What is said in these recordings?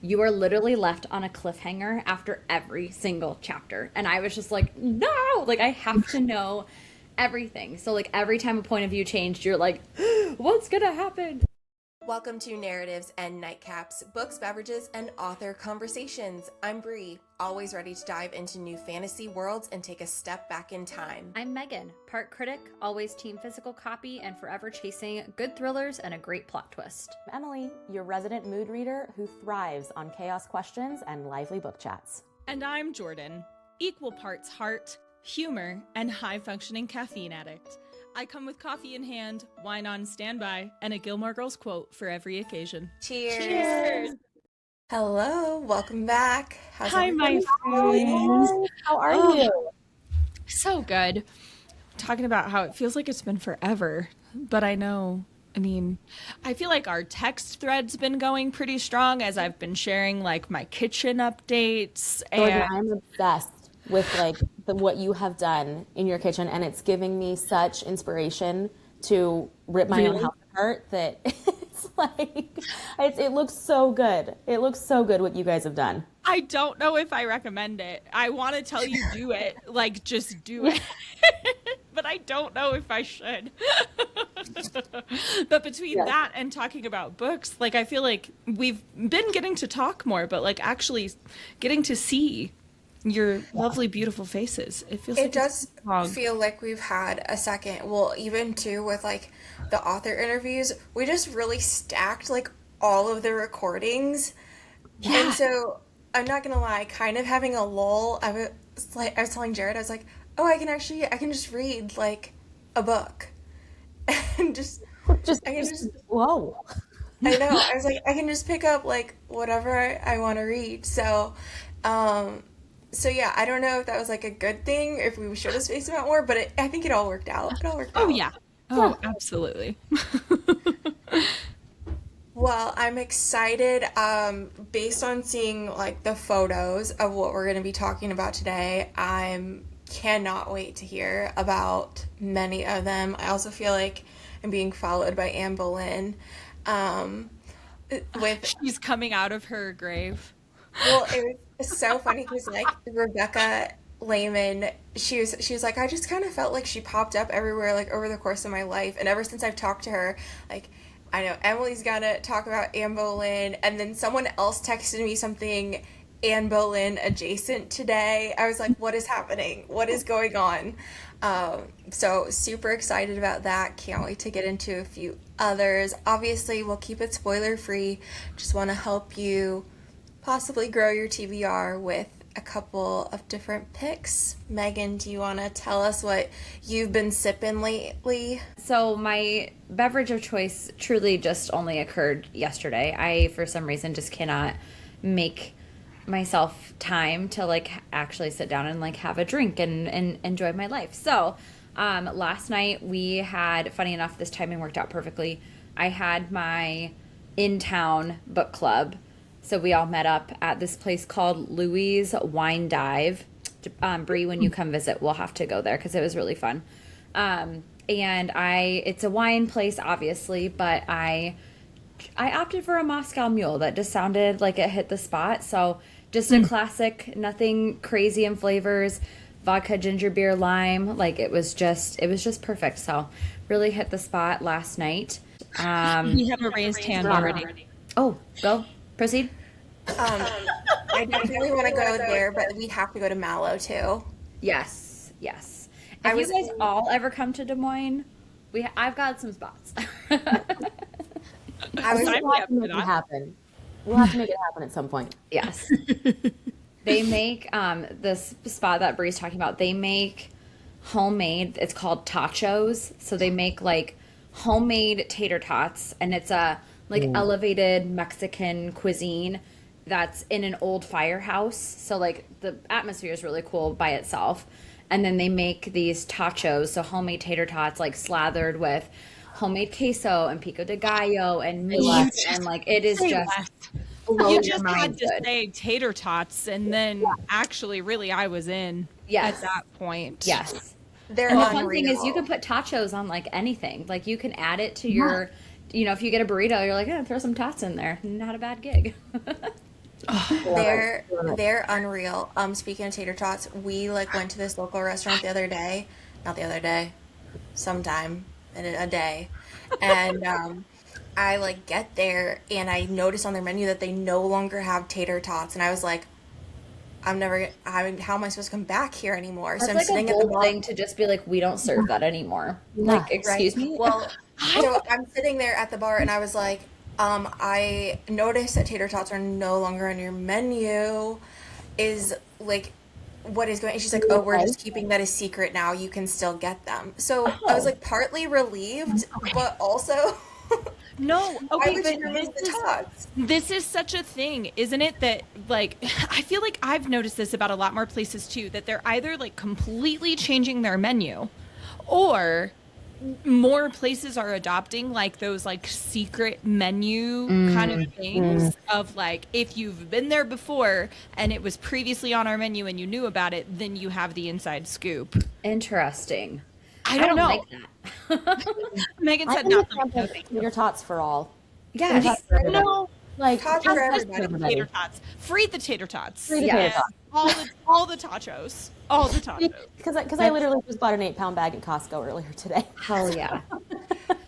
You are literally left on a cliffhanger after every single chapter. And I was just like, no, like I have to know everything. So like every time a point of view changed, you're like, what's gonna happen? Welcome to Narratives and Nightcaps, books, beverages, and author conversations. I'm Bree, always ready to dive into new fantasy worlds and take a step back in time. I'm Megan, part critic, always team physical copy, and forever chasing good thrillers and a great plot twist. I'm Emily, your resident mood reader who thrives on chaos questions and lively book chats. And I'm Jordan, equal parts heart, humor, and high-functioning caffeine addict. I come with coffee in hand, wine on standby, and a Gilmore Girls quote for every occasion. Cheers! Cheers! Hello, welcome back. Hi, my friends. How are you? So good. Talking about how it feels like it's been forever, but I feel like our text thread's been going pretty strong as I've been sharing like my kitchen updates. Jordan, I'm obsessed with like what you have done in your kitchen, and it's giving me such inspiration to rip my own house apart that it's like it looks so good. It looks so good what you guys have done. I don't know if I recommend it. I want to tell you do it, like just do it. But I don't know if I should. But between that and talking about books, like I feel like we've been getting to talk more, but like actually getting to see your lovely, beautiful faces. It does feel like we've had a second. Well, even too with like the author interviews, we just really stacked like all of the recordings. Yeah. And so I'm not gonna lie, kind of having a lull. I was telling Jared, I was like, oh, I can just read like a book, and whoa. I know. I was like, I can just pick up like whatever I want to read. So yeah, I don't know if that was like a good thing, if we should have spaced them out more, but I think it all worked out. Oh yeah. Oh, absolutely. Well, I'm excited, based on seeing like the photos of what we're going to be talking about today. I cannot wait to hear about many of them. I also feel like I'm being followed by Anne Boleyn. She's coming out of her grave. Well, it was so funny because like Rebecca Lehman, she was like, I just kind of felt like she popped up everywhere like over the course of my life, and ever since I've talked to her, like I know Emily's gonna talk about Anne Boleyn, and then someone else texted me something Anne Boleyn adjacent today. I was like, what is happening? What is going on? So super excited about that. Can't wait to get into a few others. Obviously, we'll keep it spoiler free. Just want to help you possibly grow your TBR with a couple of different picks. Megan, do you want to tell us what you've been sipping lately? So my beverage of choice truly just only occurred yesterday. I, for some reason, just cannot make myself time to like actually sit down and like have a drink and enjoy my life. So last night we had, funny enough, this timing worked out perfectly. I had my in-town book club. So we all met up at this place called Louie's Wine Dive. Bree, when you come visit, we'll have to go there because it was really fun. And it's a wine place, obviously, but I opted for a Moscow Mule. That just sounded like it hit the spot. So just a classic, nothing crazy in flavors, vodka, ginger beer, lime. Like it was just perfect. So really hit the spot last night. We have a raised hand already. Oh, go. Proceed. I definitely want to go there, but we have to go to Mallow too. Yes. If you guys all ever come to Des Moines, I've got some spots. We'll have to make it happen. We'll have to make it happen at some point. Yes. They make this spot that Bree's talking about. They make homemade. It's called tachos. So they make like homemade tater tots, and it's a elevated Mexican cuisine that's in an old firehouse. So like the atmosphere is really cool by itself. And then they make these tachos, so homemade tater tots, like slathered with homemade queso and pico de gallo and meat, and like it is just you just had to say tater tots, and then actually really I was in at that point. Yes. They're and the fun thing is you can put tachos on like anything. Like you can add it to your, if you get a burrito, you're like, throw some tots in there. Not a bad gig. They're unreal. Speaking of tater tots, we like went to this local restaurant the other day. Not the other day, sometime in a day. And I like get there and I noticed on their menu that they no longer have tater tots, and I was like, how am I supposed to come back here anymore? That's So I'm like a sitting at the bold bar. thing to just be like, we don't serve that anymore. Yeah. Like, excuse me? Well, so I'm sitting there at the bar and I was like, I noticed that tater tots are no longer on your menu. Is like, what is going? And she's like, oh, we're just keeping that a secret now. You can still get them. So I was like partly relieved, but also No, why okay, would but you remove the tots? this is such a thing, isn't it? That like, I feel like I've noticed this about a lot more places too, that they're either like completely changing their menu, or more places are adopting like those like secret menu kind of things of like, if you've been there before and it was previously on our menu and you knew about it, then you have the inside scoop. Interesting. I don't know. like that. Megan I said think no. it's something tater tots for all. Yes. No, Like Tots are for everybody. tater tots. Free the tater tots. Free the Yes. tater tots. All the tachos. All the tachos. Because I literally just bought an 8-pound bag at Costco earlier today. Hell yeah.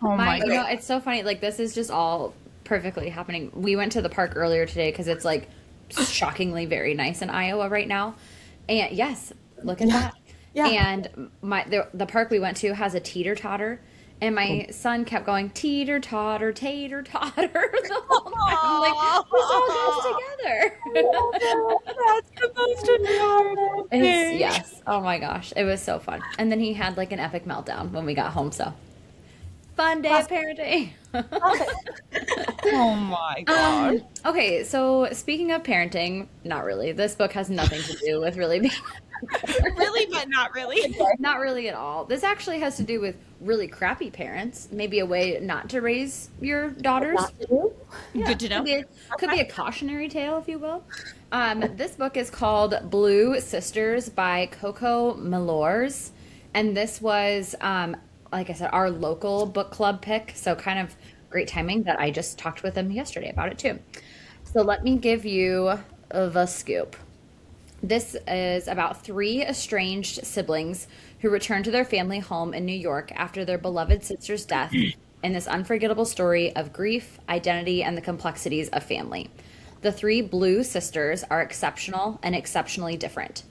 Oh You know, it's so funny. Like, this is just all perfectly happening. We went to the park earlier today because it's like shockingly very nice in Iowa right now. And yes, look at that. Yeah. And the park we went to has a teeter totter. And my son kept going, teeter totter, tater totter the whole time. I'm like, this all goes together. That's the most adorable thing. Yes. Oh my gosh. It was so fun. And then he had like an epic meltdown when we got home. So fun day of parenting. Oh my god. Okay. So speaking of parenting, not really. This book has nothing to do with really being Really, but not really. not really at all. This actually has to do with really crappy parents. Maybe a way not to raise your daughters. Not to do. Good to know. Could be a cautionary tale, if you will. This book is called Blue Sisters by Coco Mellors. And this was, like I said, our local book club pick. So kind of great timing that I just talked with them yesterday about it too. So let me give you the scoop. This is about 3 estranged siblings who return to their family home in New York after their beloved sister's death in this unforgettable story of grief, identity, and the complexities of family. The 3 Blue sisters are exceptional and exceptionally different.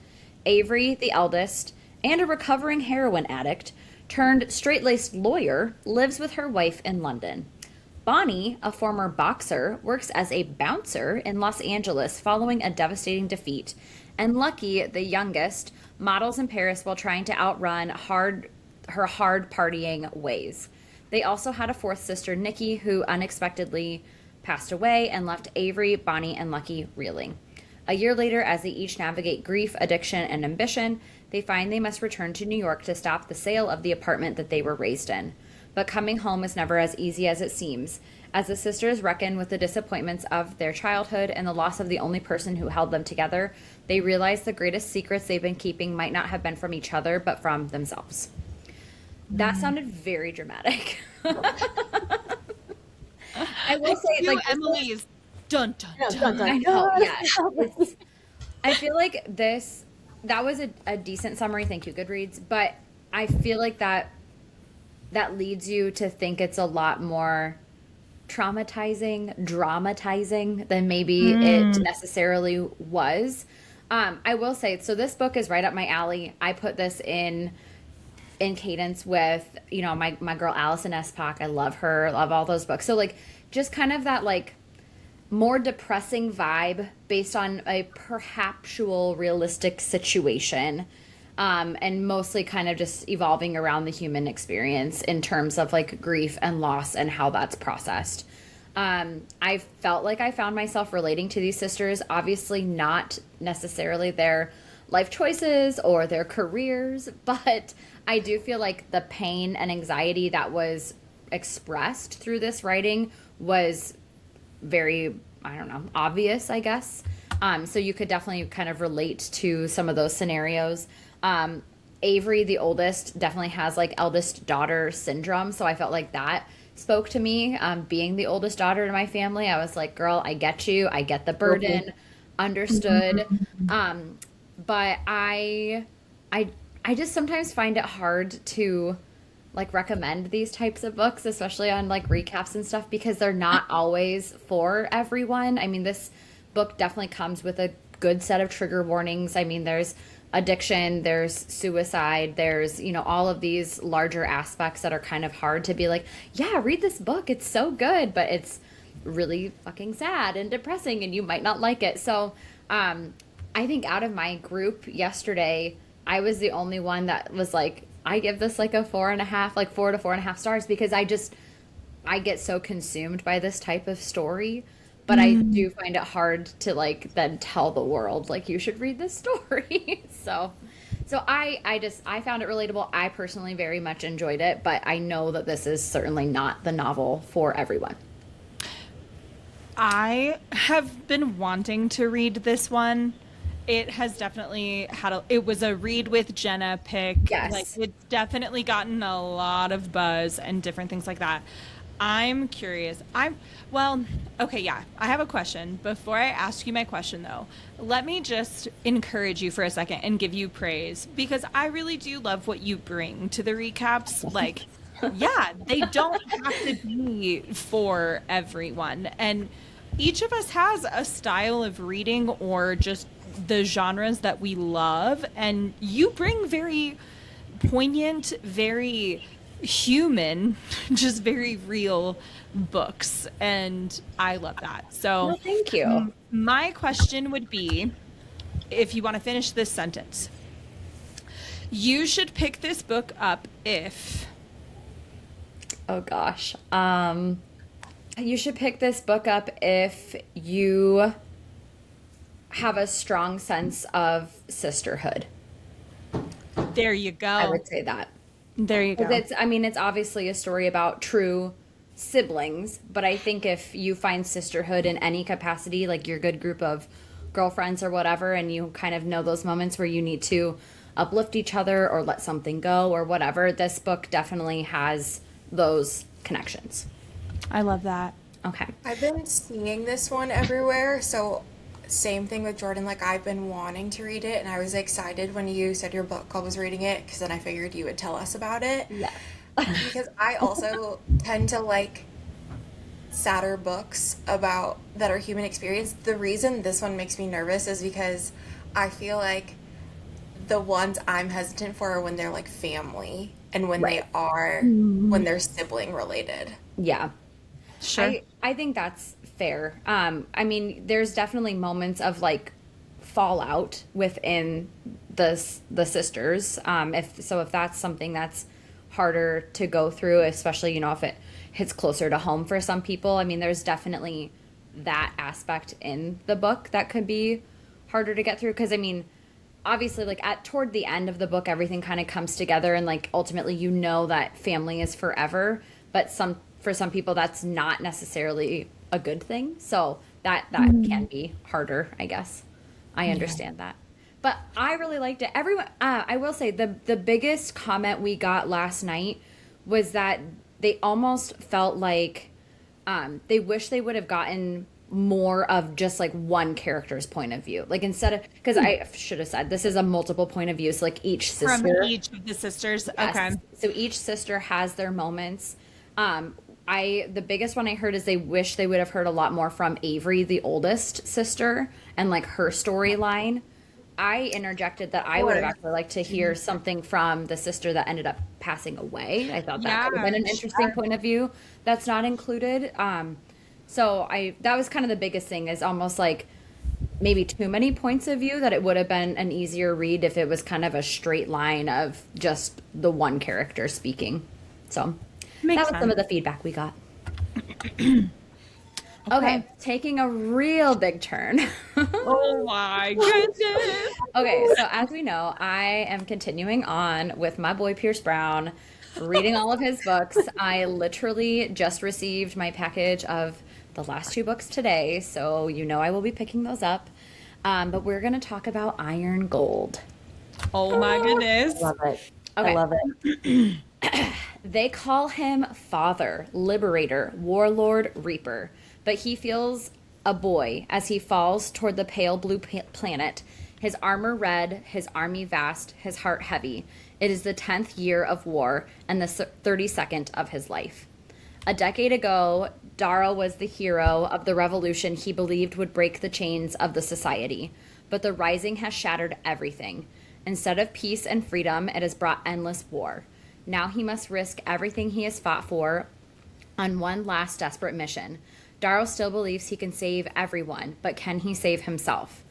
Avery, the eldest, and a recovering heroin addict, turned straight-laced lawyer, lives with her wife in London. Bonnie, a former boxer, works as a bouncer in Los Angeles following a devastating defeat. And Lucky, the youngest, models in Paris while trying to outrun her hard partying ways. They also had a 4th sister, Nikki, who unexpectedly passed away and left Avery, Bonnie, and Lucky reeling. A year later, as they each navigate grief, addiction, and ambition, they find they must return to New York to stop the sale of the apartment that they were raised in. But coming home is never as easy as it seems. As the sisters reckon with the disappointments of their childhood and the loss of the only person who held them together, they realize the greatest secrets they've been keeping might not have been from each other, but from themselves. That sounded very dramatic. I will say, You, like, Emily's dun dun dun. I know, yeah. I feel like that was a decent summary. Thank you, Goodreads. But I feel like that leads you to think it's a lot more traumatizing, dramatizing than maybe it necessarily was. I will say, so this book is right up my alley. I put this in cadence with, you know, my girl Allison S. Pock. I love her, love all those books. So like just kind of that like more depressing vibe based on a perhaptual realistic situation. And mostly kind of just evolving around the human experience in terms of like grief and loss and how that's processed. I felt like I found myself relating to these sisters, obviously not necessarily their life choices or their careers, but I do feel like the pain and anxiety that was expressed through this writing was very, I don't know, obvious, I guess. So you could definitely kind of relate to some of those scenarios. Avery, the oldest, definitely has like eldest daughter syndrome. So I felt like that spoke to me. Being the oldest daughter in my family, I was like, girl, I get you. I get the burden. understood. But I just sometimes find it hard to like recommend these types of books, especially on like recaps and stuff, because they're not always for everyone. I mean, this book definitely comes with a good set of trigger warnings. I mean, there's addiction, there's suicide, there's, you know, all of these larger aspects that are kind of hard to be like, yeah, read this book, it's so good, but it's really fucking sad and depressing and you might not like it. So I think out of my group yesterday, I was the only one that was like, I give this like a 4.5, like 4 to 4.5 stars, because I get so consumed by this type of story. But I do find it hard to like then tell the world like you should read this story. so I found it relatable. I personally very much enjoyed it, but I know that this is certainly not the novel for everyone. I have been wanting to read this one. It has definitely it was a read with Jenna pick. Yes. Like, it's definitely gotten a lot of buzz and different things like that. I'm curious. Okay, yeah. I have a question. Before I ask you my question, though, let me just encourage you for a second and give you praise, because I really do love what you bring to the recaps. Like, yeah, they don't have to be for everyone. And each of us has a style of reading or just the genres that we love. And you bring very poignant, very human, just very real books, and I love that. So Well, thank you. My question would be, if you want to finish this sentence, you should pick this book up if... Oh gosh. You should pick this book up if you have a strong sense of sisterhood. There you go. I would say that. There you go. It's obviously a story about true siblings, but I think if you find sisterhood in any capacity, like your good group of girlfriends or whatever, and you kind of know those moments where you need to uplift each other or let something go or whatever, this book definitely has those connections. I love that. Okay. I've been seeing this one everywhere, so same thing with Jordan. Like, I've been wanting to read it, and I was excited when you said your book club was reading it, because then I figured you would tell us about it. Yeah. Because I also tend to like sadder books about that are human experience. The reason this one makes me nervous is because I feel like the ones I'm hesitant for are when they're like family and when Right. when they're sibling related. Yeah. Sure. I think that's fair. There's definitely moments of like fallout within the sisters. If that's something that's harder to go through, especially, if it hits closer to home for some people. I mean, there's definitely that aspect in the book that could be harder to get through. Because, obviously, like toward the end of the book, everything kind of comes together, and like ultimately, that family is forever. But for some people, that's not necessarily a good thing. So that can be harder, I guess. I understand that. But I really liked it. Everyone, I will say the biggest comment we got last night was that they almost felt like they wish they would have gotten more of just like one character's point of view. Like instead of, because I should have said this is a multiple point of view. So like each sister. From each of the sisters. Yes. Okay. So each sister has their moments. The biggest one I heard is they wish they would have heard a lot more from Avery, the oldest sister, and like her storyline. I interjected that I would have actually liked to hear something from the sister that ended up passing away. I thought that would have been an interesting point of view that's not included. That was kind of the biggest thing, is almost like maybe too many points of view, that it would have been an easier read if it was kind of a straight line of just the one character speaking. So that was some of the feedback we got. Okay, taking a real big turn. Oh my goodness. Okay, so as we know, I am continuing on with my boy Pierce Brown, reading all of his books. I literally just received my package of the last 2 books today, so I will be picking those up. But we're going to talk about Iron Gold. Oh my goodness. Love it. Okay. I love it. They call him Father, Liberator, Warlord, Reaper, but he feels a boy, as he falls toward the pale blue planet, his armor red, his army vast, his heart heavy. It is the 10th year of war and the 32nd of his life. A decade ago, Darrow was the hero of the revolution he believed would break the chains of the society. But the rising has shattered everything. Instead of peace and freedom, it has brought endless war. Now he must risk everything he has fought for on one last desperate mission. Darrow still believes he can save everyone, but can he save himself?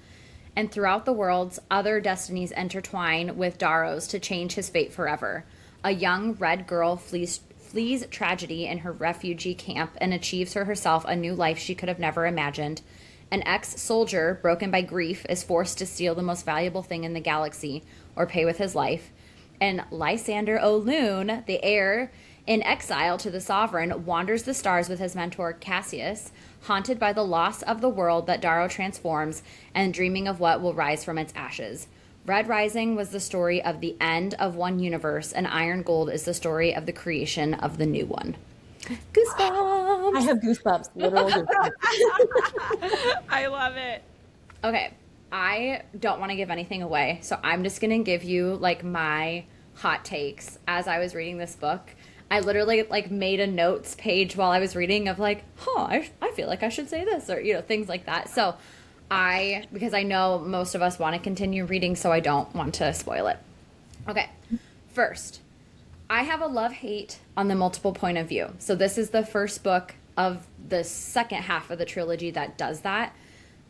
And throughout the worlds, other destinies intertwine with Darrow's to change his fate forever. A young red girl flees tragedy in her refugee camp and achieves for herself a new life she could have never imagined. An ex-soldier, broken by grief, is forced to steal the most valuable thing in the galaxy, or pay with his life. And Lysander O'Loon, the heir in exile to the sovereign, wanders the stars with his mentor Cassius, haunted by the loss of the world that Darrow transforms and dreaming of what will rise from its ashes. Red Rising was the story of the end of one universe, and Iron Gold is the story of the creation of the new one. Goosebumps! I have goosebumps, literal goosebumps. I love it. Okay, I don't want to give anything away, so I'm just going to give you, like, my hot takes as I was reading this book. I literally, like, made a notes page while I was reading of, like, I feel like I should say this, or, you know, things like that. So because I know most of us want to continue reading, so I don't want to spoil it. Okay, first, I have a love-hate on the multiple point of view. So this is the first book of the second half of the trilogy that does that.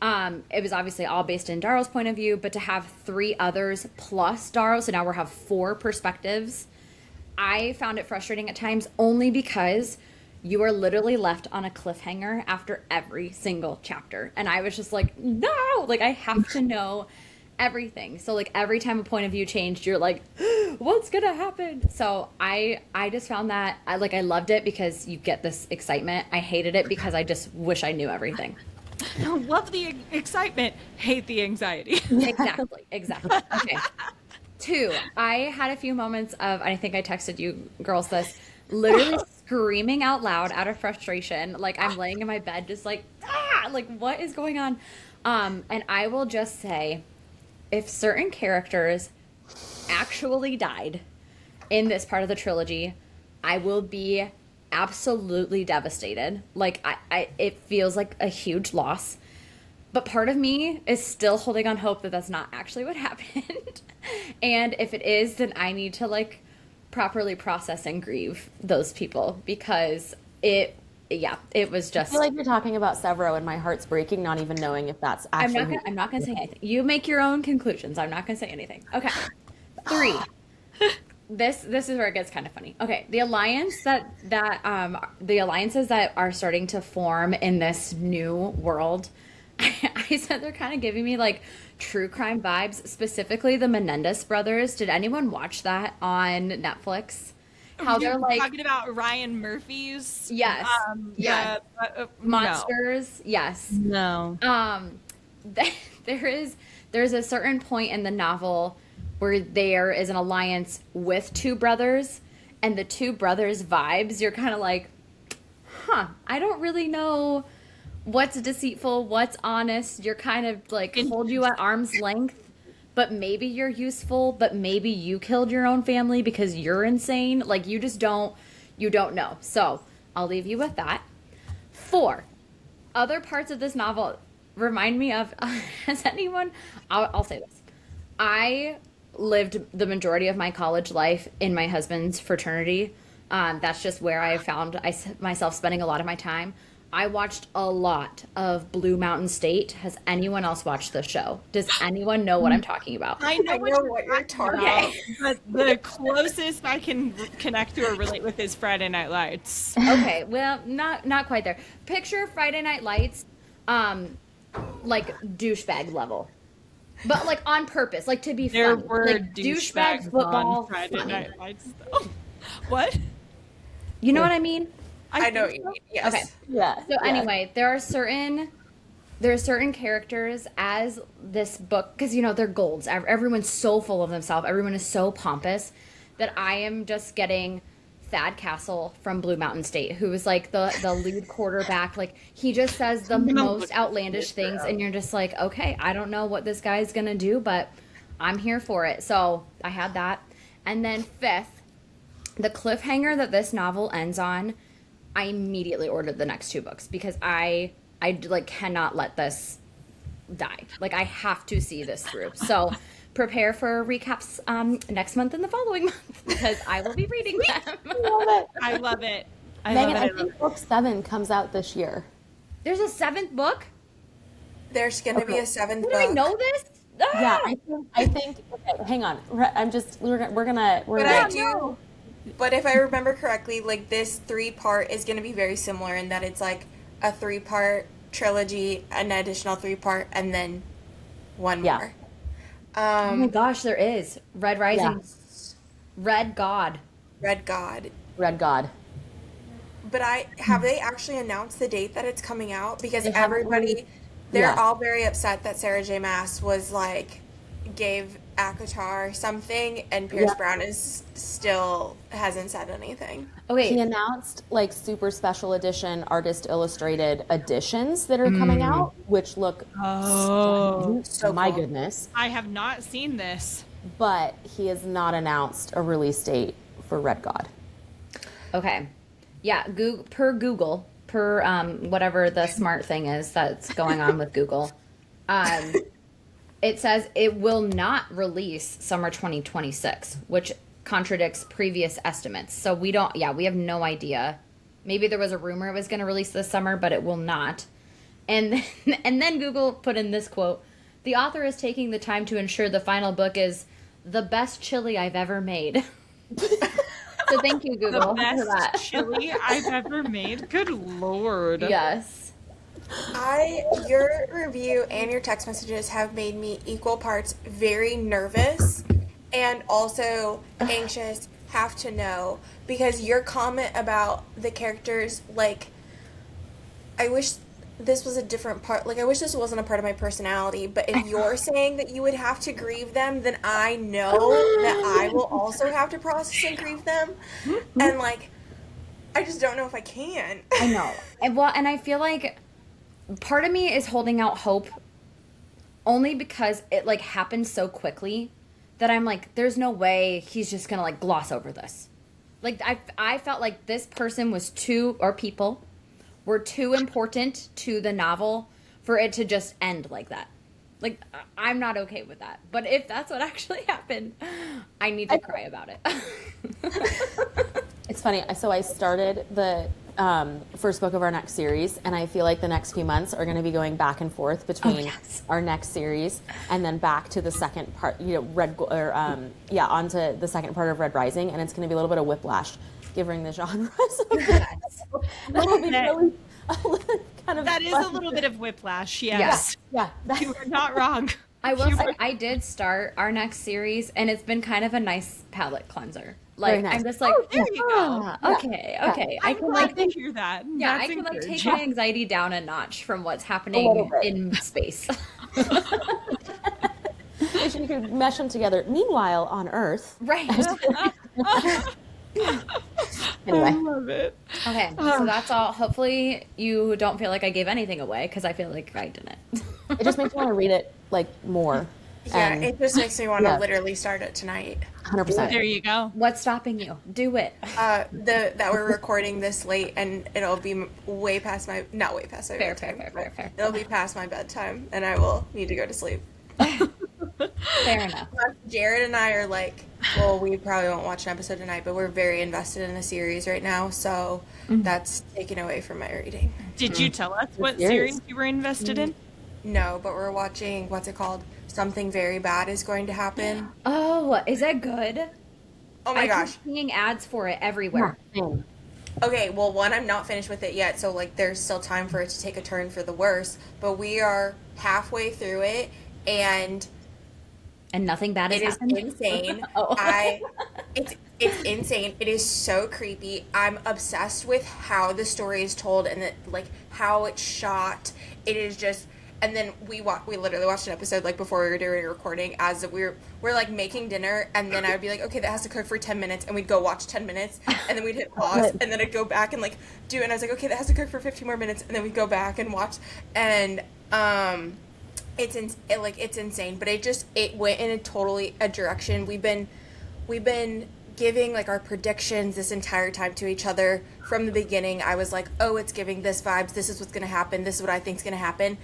It was obviously all based in Darrow's point of view, but to have 3 others plus Darrow, so now we have 4 perspectives, I found it frustrating at times only because you are literally left on a cliffhanger after every single chapter. And I was just like, no, like I have to know everything. So like every time a point of view changed, you're like, what's gonna happen? So I just found that I loved it because you get this excitement. I hated it because I just wish I knew everything. Love the excitement, hate the anxiety. Exactly. Okay. 2, I had a few moments of, I think I texted you girls this, literally screaming out loud out of frustration. Like I'm laying in my bed just like, like what is going on? And I will just say, if certain characters actually died in this part of the trilogy, I will be absolutely devastated. Like it feels like a huge loss. But part of me is still holding on hope that that's not actually what happened. And if it is, then I need to like properly process and grieve those people because it was just. I feel like you're talking about Severo and my heart's breaking, not even knowing if that's actually. I'm not gonna say anything. You make your own conclusions. I'm not gonna say anything. Okay. 3. This is where it gets kind of funny. Okay, the alliances that are starting to form in this new world. I said they're kind of giving me like true crime vibes, specifically the Menendez brothers. Did anyone watch that on Netflix? How You're they're like talking about Ryan Murphy's monsters. No. Yes. No. There's a certain point in the novel where there is an alliance with 2 brothers, and the 2 brothers' vibes, you're kind of like, I don't really know what's deceitful, what's honest. You're kind of like hold you at arm's length, but maybe you're useful, but maybe you killed your own family because you're insane. Like you don't know. So I'll leave you with that. 4, other parts of this novel remind me of, has anyone, I'll say this. I lived the majority of my college life in my husband's fraternity. That's just where I found myself spending a lot of my time. I watched a lot of Blue Mountain State. Has anyone else watched the show? Does anyone know what I'm talking about? I know what you're talking about, but the closest I can connect to or relate with is Friday Night Lights. Okay, well, not quite there. Picture Friday Night Lights, like douchebag level, but like on purpose, like to be There funny. were Like douchebags football on Friday funny. Night Lights, though. What? You know what I mean? I know what you mean. Yes. Okay. Yeah. So anyway, there are certain characters as this book, because you know they're golds. Everyone's so full of themselves. Everyone is so pompous that I am just getting Thad Castle from Blue Mountain State, who was like the lead quarterback. Like, he just says the most outlandish things, and you're just like, okay, I don't know what this guy's gonna do, but I'm here for it. So I had that. And then fifth, the cliffhanger that this novel ends on, I immediately ordered the next 2 books because I like cannot let this die. Like, I have to see this through. So prepare for recaps next month and the following month because I will be reading them. I love it. Megan, I think book 7 comes out this year. There's a 7th book? There's going to be a 7th book. Did I know this? Yeah, I think. Okay, hang on. I'm just. We're gonna. But if I remember correctly, like, this 3-part is going to be very similar in that it's like a 3-part trilogy, an additional 3-part, and then one more. Oh my gosh, there is Red Rising, Red God. Red God. But have they actually announced the date that it's coming out? Because everybody, they're all very upset that Sarah J. Maas was like, gave ACOTAR something, and Pierce Brown still hasn't said anything. Okay. He announced like super special edition artist illustrated editions that are coming out, which look so my cool. goodness. I have not seen this. But he has not announced a release date for Red God. Okay. Yeah, Google, whatever the smart thing is that's going on with Google, it says it will not release summer 2026, which contradicts previous estimates. So we have no idea. Maybe there was a rumor it was going to release this summer, but it will not. And then Google put in this quote: "The author is taking the time to ensure the final book is the best chili I've ever made." So thank you, Google, The for that. best chili I've ever made. Good Lord. Yes. Your review and your text messages have made me equal parts very nervous and also anxious, have to know, because your comment about the characters, like, I wish this was a different part, like, I wish this wasn't a part of my personality, but if you're saying that you would have to grieve them, then I know that I will also have to process and grieve them, and, like, I just don't know if I can. I know. And I feel like part of me is holding out hope only because it, like, happened so quickly that I'm like, there's no way he's just gonna, like, gloss over this. Like, I felt like this person was people were too important to the novel for it to just end like that. Like, I'm not okay with that. But if that's what actually happened, I need to cry about it. It's funny. So I started the first book of our next series, and I feel like the next few months are going to be going back and forth between our next series and then back to the second part, onto the second part of Red Rising, and it's going to be a little bit of whiplash, given the genre. That is a little bit of whiplash, yes. Yeah. You are not wrong. I will say I did start our next series, and it's been kind of a nice palate cleanser. Like, nice. I'm just like, there you go. Okay. I can like to hear that. Yeah, That's I can like take encouraging. my anxiety down a notch from what's happening in space. If you could mesh them together. Meanwhile, on Earth. Right. Anyway. I love it. Okay, so that's all. Hopefully you don't feel like I gave anything away, because I feel like I didn't. It just makes me want to read it, like, more. Yeah, And it just makes me want to literally start it tonight. 100%. There you go. What's stopping you? Do it. That we're recording this late, and it'll be way past my bedtime. Fair. It'll be past my bedtime, and I will need to go to sleep. Fair enough. Jared and I are like, well, we probably won't watch an episode tonight, but we're very invested in the series right now, so that's taken away from my reading. Did you tell us what series you were invested in? No, but we're watching, what's it called? Something Very Bad is going to happen. Oh, is that good? Oh my gosh. keep seeing ads for it everywhere. Okay, well, one, I'm not finished with it yet, so, like, there's still time for it to take a turn for the worse, but we are halfway through it, and nothing bad has it is happened? insane. Oh. It's insane. It is so creepy. I'm obsessed with how the story is told and how it's shot. It is just, and then we literally watched an episode like before we were doing a recording as we're like making dinner, and then I would be like, okay, that has to cook for 10 minutes, and we'd go watch 10 minutes, and then we'd hit pause, and then I'd go back and like do it, and I was like, okay, that has to cook for 15 more minutes, and then we'd go back and watch, and it's insane, but it went in a direction. We've been giving like our predictions this entire time to each other from the beginning. I was like, oh, it's giving this vibes, this is what's gonna happen, this is what I think's gonna happen.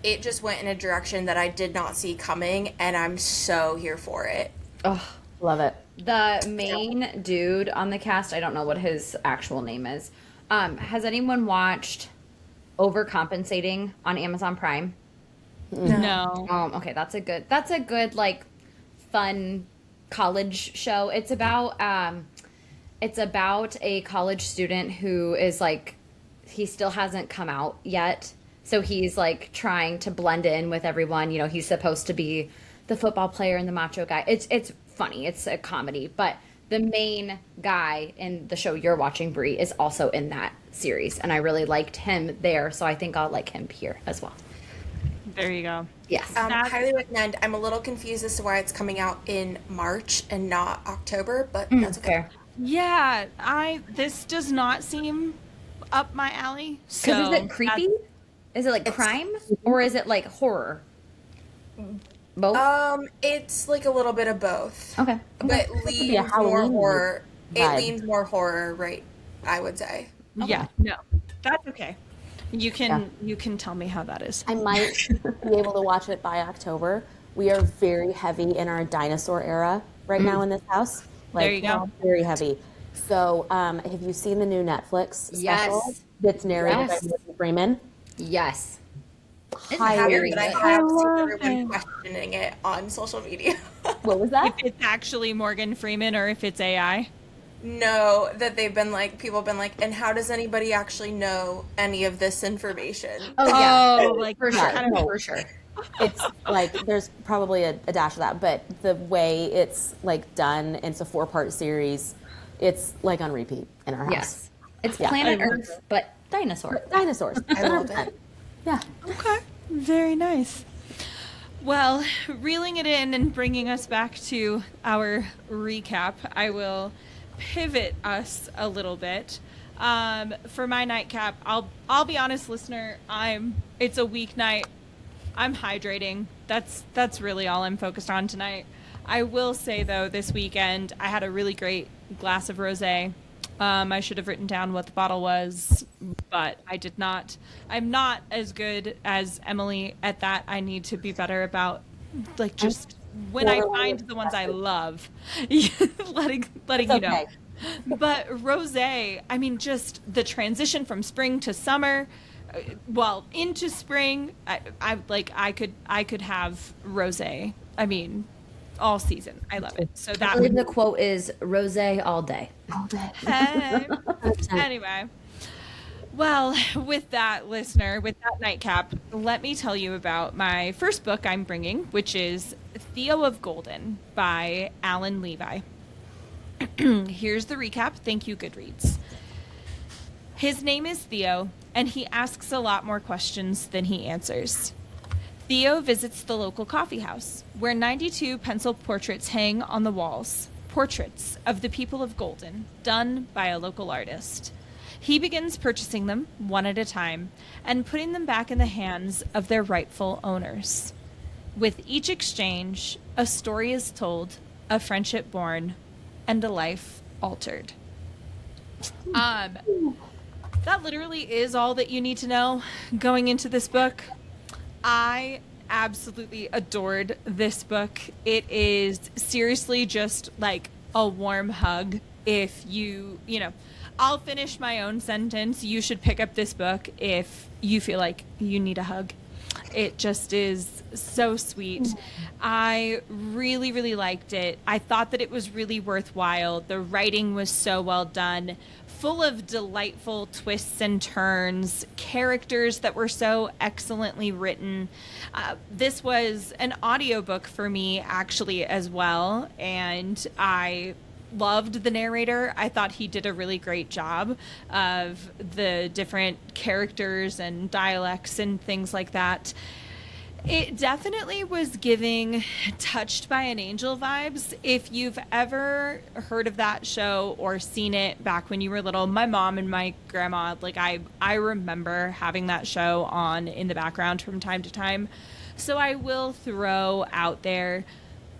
It just went in a direction that I did not see coming, and I'm so here for it. Oh, Love it. the main dude on the cast, I don't know what his actual name is. Has anyone watched Overcompensating on Amazon Prime? No. Okay, that's a good like fun college show. It's about a college student who is like, he still hasn't come out yet, so he's like trying to blend in with everyone. You know, he's supposed to be the football player and the macho guy. It's funny. It's a comedy, but the main guy in the show you're watching, Brie, is also in that series, and I really liked him there, so I think I'll like him here as well. There you go. Yes. Highly recommend. I'm a little confused as to why it's coming out in March and not October, but that's okay. Fair. Yeah, this does not seem up my alley. Because So is it creepy? Is it like crime or is it like horror? Both. It's like a little bit of both. Okay. But be a leans more Halloween horror. It vibe. leans more horror, right? I would say. Yeah, no, that's okay. You can tell me how that is. I might be able to watch it by October. We are very heavy in our dinosaur era right now in this house. Like, There you go. Very heavy. So, have you seen the new Netflix special Yes. that's narrated Yes. by Morgan Freeman? Yes. It's I haven't, very but I good. have seen love everyone it. questioning it on social media. What was that? If it's actually Morgan Freeman or if it's AI. No, that they've been like, people have been like, and how does anybody actually know any of this information? Oh yeah. Oh, like For Yeah, sure. no. For sure. It's like there's probably a dash of that, but the way it's like done, and it's a 4-part series. It's like on repeat in our house. Yes. It's Yeah. Planet I love Earth, but dinosaur. Dinosaurs. I love it. Yeah. Okay, very nice. Well, reeling it in and bringing us back to our recap, I will pivot us a little bit. For my nightcap, I'll be honest, listener. It's a weeknight. I'm hydrating. That's really all I'm focused on tonight. I will say though, this weekend I had a really great glass of rosé. I should have written down what the bottle was, but I did not. I'm not as good as Emily at that. I need to be better about like just when I find the ones I love, letting you know. okay. But rosé, I mean, just the transition from spring to summer, well, into spring, I could have rosé. I mean, all season. I love it. So I that believe the quote is rosé all day. Hey. Anyway, well, with that, listener, with that nightcap, let me tell you about my first book I'm bringing, which is Theo of Golden by Alan Levi. Here's the recap. Thank you, Goodreads. His name is Theo, and he asks a lot more questions than he answers. Theo visits the local coffee house, where 92 pencil portraits hang on the walls. Portraits of the people of Golden, done by a local artist. He begins purchasing them one at a time and putting them back in the hands of their rightful owners. With each exchange, a story is told, a friendship born, and a life altered. That literally is all that you need to know going into this book. I absolutely adored this book. It is seriously just like a warm hug. If you know, I'll finish my own sentence. You should pick up this book if you feel like you need a hug. It just is so sweet. I really, really liked it. I thought that it was really worthwhile. The writing was so well done, full of delightful twists and turns, characters that were so excellently written. This was an audiobook for me, actually, as well, and I loved the narrator. I thought he did a really great job of the different characters and dialects and things like that. It definitely was giving Touched by an Angel vibes. If you've ever heard of that show or seen it back when you were little, my mom and my grandma, like I remember having that show on in the background from time to time. So I will throw out there,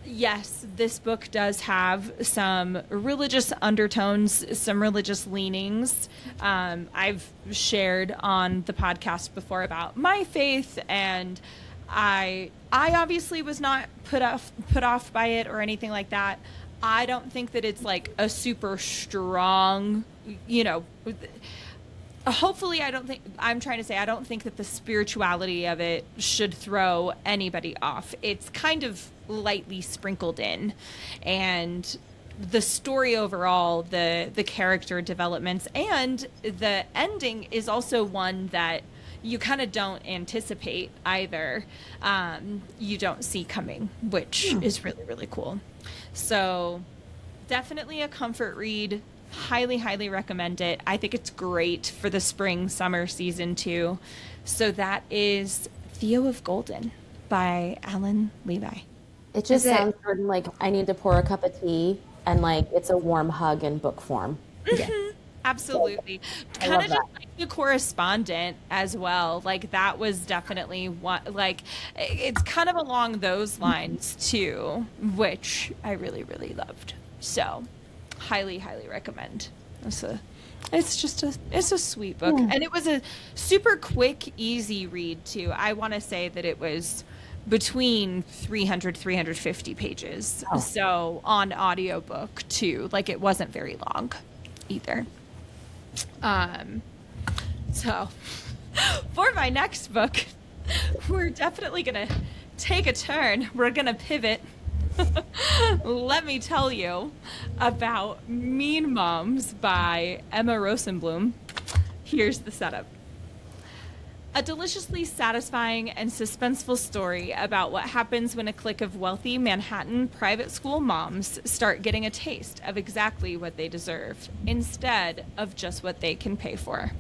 yes, this book does have some religious undertones, some religious leanings. I've shared on the podcast before about my faith, and I obviously was not put off by it or anything like that. I don't think that it's like a super strong, hopefully I don't think that the spirituality of it should throw anybody off. It's kind of lightly sprinkled in, and the story overall, the character developments, and the ending is also one that you kind of don't anticipate either. You don't see coming, which is really, really cool. So definitely a comfort read. Highly, highly recommend it. I think it's great for the spring, summer season too. So that is Theo of Golden by Alan Levi. It just sounds like I need to pour a cup of tea and like it's a warm hug in book form. Yeah. Absolutely. Kind of just like The Correspondent as well. Like that was definitely one, like it's kind of along those lines too, which I really, really loved. So highly, highly recommend. It's a sweet book. And it was a super quick, easy read too. I want to say that it was between 350 pages. Oh. So on audiobook too, like it wasn't very long either. So for my next book, we're definitely going to take a turn. We're going to pivot. Let me tell you about Mean Moms by Emma Rosenblum. Here's the setup. A deliciously satisfying and suspenseful story about what happens when a clique of wealthy Manhattan private school moms start getting a taste of exactly what they deserve, instead of just what they can pay for.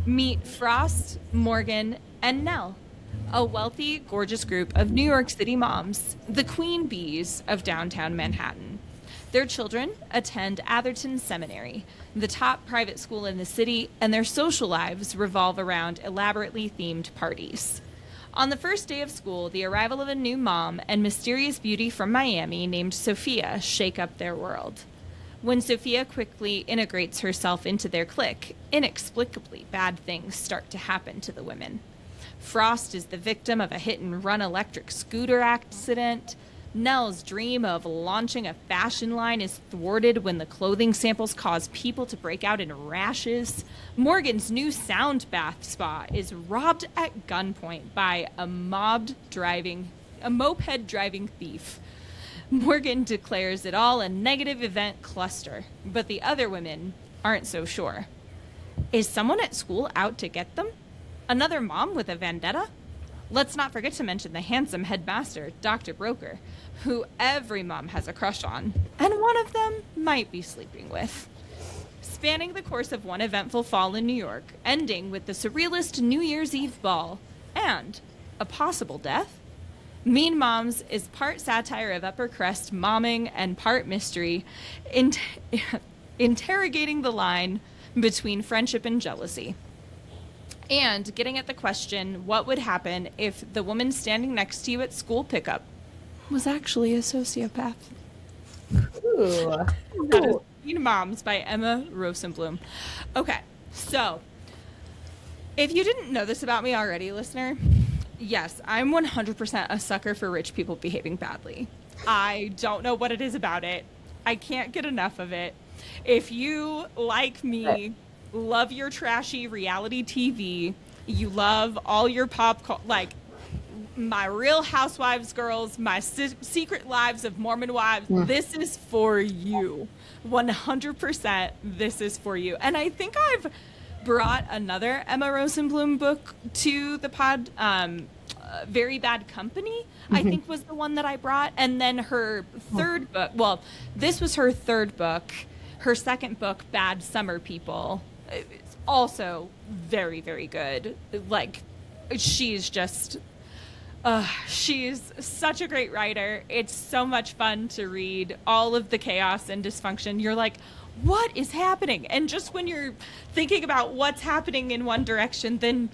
Meet Frost, Morgan, and Nell, a wealthy, gorgeous group of New York City moms, the queen bees of downtown Manhattan. Their children attend Atherton Seminary, the top private school in the city, and their social lives revolve around elaborately themed parties. On the first day of school, the arrival of a new mom and mysterious beauty from Miami named Sophia shake up their world. When Sophia quickly integrates herself into their clique, inexplicably bad things start to happen to the women. Frost is the victim of a hit-and-run electric scooter accident. Nell's dream of launching a fashion line is thwarted when the clothing samples cause people to break out in rashes. Morgan's new sound bath spa is robbed at gunpoint by a moped driving thief. Morgan declares it all a negative event cluster, but the other women aren't so sure. Is someone at school out to get them? Another mom with a vendetta? Let's not forget to mention the handsome headmaster, Dr. Broker, who every mom has a crush on, and one of them might be sleeping with. Spanning the course of one eventful fall in New York, ending with the surrealist New Year's Eve ball, and a possible death, Mean Moms is part satire of upper crust momming and part mystery, interrogating the line between friendship and jealousy. And getting at the question, what would happen if the woman standing next to you at school pickup was actually a sociopath? Ooh. That is Mean Moms by Emma Rosenblum. Okay, so if you didn't know this about me already, listener, yes, I'm 100% a sucker for rich people behaving badly. I don't know what it is about it. I can't get enough of it. If you, like me, love your trashy reality TV, you love all your like my Real Housewives girls, my Secret Lives of Mormon Wives, this is for you. 100% this is for you. And I think I've brought another Emma Rosenblum book to the pod, Very Bad Company, I think was the one that I brought. And then her third book, well, this was her third book. Her second book, Bad Summer People, it's also very, very good. Like, she's just She's such a great writer. It's so much fun to read all of the chaos and dysfunction. You're like, what is happening? And just when you're thinking about what's happening in one direction, then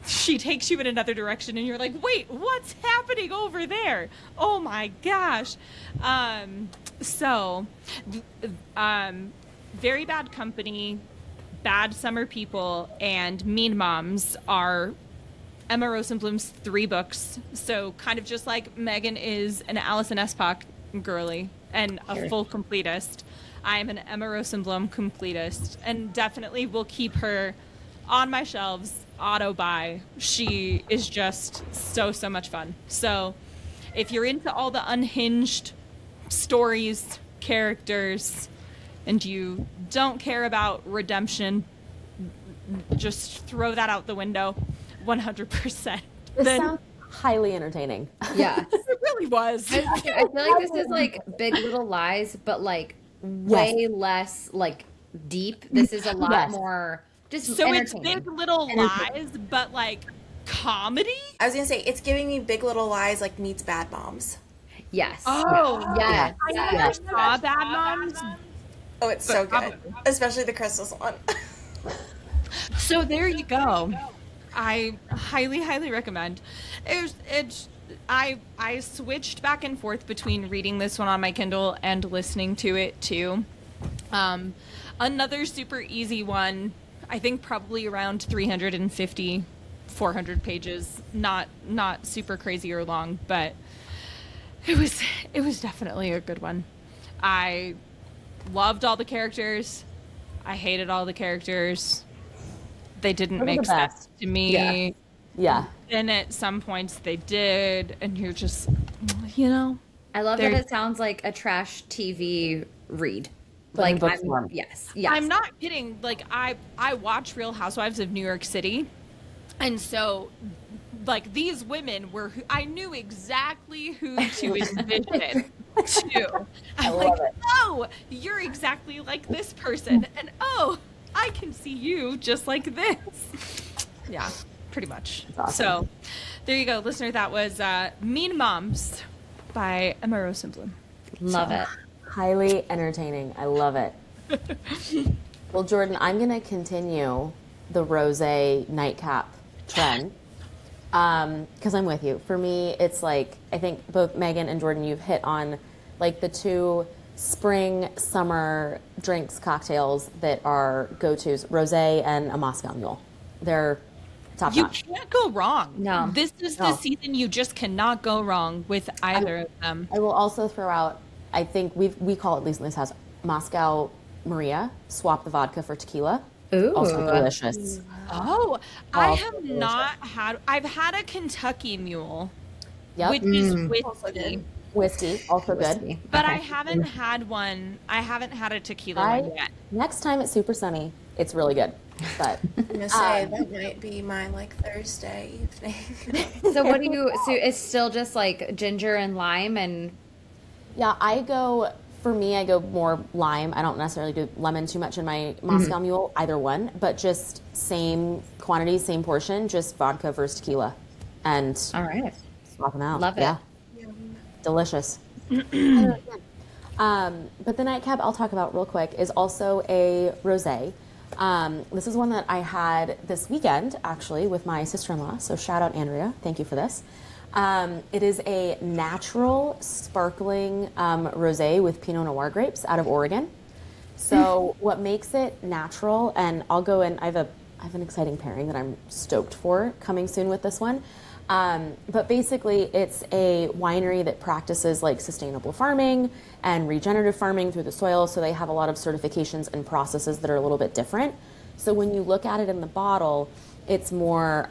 she takes you in another direction and you're like, wait, what's happening over there? Oh my gosh. Very Bad Company, Bad Summer People, and Mean Moms are Emma Rosenblum's 3 books. So kind of just like Megan is an Alison Espach girly and a full completist, I am an Emma Rosenblum completist, and definitely will keep her on my shelves, auto buy. She is just so much fun. So if you're into all the unhinged stories, characters, and you don't care about redemption, just throw that out the window 100%. This sounds highly entertaining. Yeah. It really was. I feel like this is like Big Little Lies, but like way less like deep. This is a lot more just so it's entertaining. Big Little Lies, but like comedy. I was gonna say it's giving me Big Little Lies like meets Bad Moms. Yes. Oh, yes. I never saw Bad Moms. Oh, it's so good, especially the Christmas one. So there you go. I highly recommend. I switched back and forth between reading this one on my Kindle and listening to it too. Another super easy one, I think probably around 350, 400 pages. Not super crazy or long, but it was definitely a good one. I loved all the characters. I hated all the characters. They didn't make sense to me. Yeah. And at some points they did, and you're just, you know. I love that it sounds like a trash TV read. Like yes. I'm not kidding. Like I watch Real Housewives of New York City, and so like these women were I knew exactly who to envision too. I'm like, oh, you're exactly like this person, and oh, I can see you just like this. Yeah, pretty much. Awesome. So there you go, listener. That was Mean Moms by Emma Rosenblum. Love it. Highly entertaining. I love it. Well, Jordan, I'm going to continue the rosé nightcap trend because I'm with you. For me, it's like, I think both Megan and Jordan, you've hit on like the 2 spring, summer drinks, cocktails that are go-tos, rosé and a Moscow Mule. They're top notch. You can't go wrong. No. This is the season you just cannot go wrong with either of them. I will also throw out, I think we call it, at least in this house, Moscow Maria. Swap the vodka for tequila. Ooh. Also delicious. Oh, I have not had, I've had a Kentucky Mule, Yep. which is whiskey, Whiskey, also good. but I haven't had one, I haven't had a tequila one yet. Next time it's super sunny, it's really good. But I'm gonna say that might be my like Thursday evening. So what do you? So it's still just like ginger and lime and. yeah, I go more lime. I don't necessarily do lemon too much in my Moscow Mule, either one, but just same quantity, same portion, just vodka versus tequila. And All right. swap them out. Love it. Yeah. Delicious. But the nightcap I'll talk about real quick is also a rosé. This is one that I had this weekend, actually, with my sister-in-law. So shout out, Andrea. Thank you for this. It is a natural, sparkling rosé with Pinot Noir grapes out of Oregon. So what makes it natural, and I'll go in, I have an exciting pairing that I'm stoked for coming soon with this one. But basically, it's a winery that practices like sustainable farming and regenerative farming through the soil. So they have a lot of certifications and processes that are a little bit different. So when you look at it in the bottle, it's more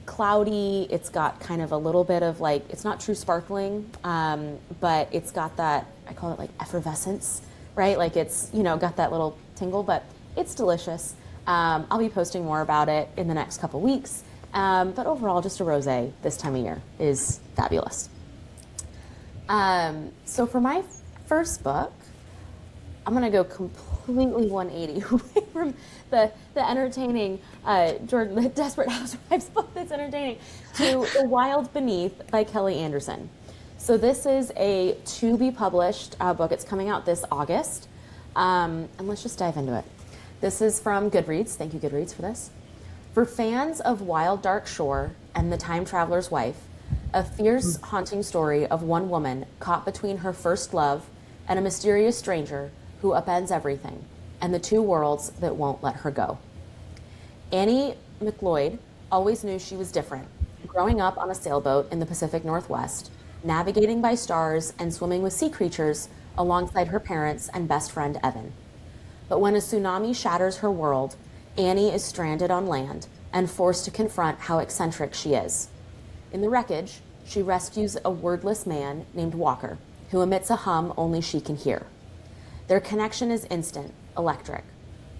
cloudy. It's got kind of a little bit of like, it's not true sparkling, but it's got that, I call it like effervescence, right? Like it's, got that little tingle, but it's delicious. I'll be posting more about it in the next couple weeks. But overall, just a rosé this time of year is fabulous. So for my first book, I'm going to go completely completely 180 away from the entertaining Jordan, the Desperate Housewives book that's entertaining, to The Wild Beneath by Kelly Anderson. So this is a to-be-published book. It's coming out this August. And let's just dive into it. This is from Goodreads. Thank you, Goodreads, for this. For fans of Wild Dark Shore and The Time Traveler's Wife, a fierce, haunting story of one woman caught between her first love and a mysterious stranger who upends everything, and the two worlds that won't let her go. Annie McLeod always knew she was different, growing up on a sailboat in the Pacific Northwest, navigating by stars and swimming with sea creatures alongside her parents and best friend Evan. But when a tsunami shatters her world, Annie is stranded on land and forced to confront how eccentric she is. In the wreckage, she rescues a wordless man named Walker, who emits a hum only she can hear. Their connection is instant, electric.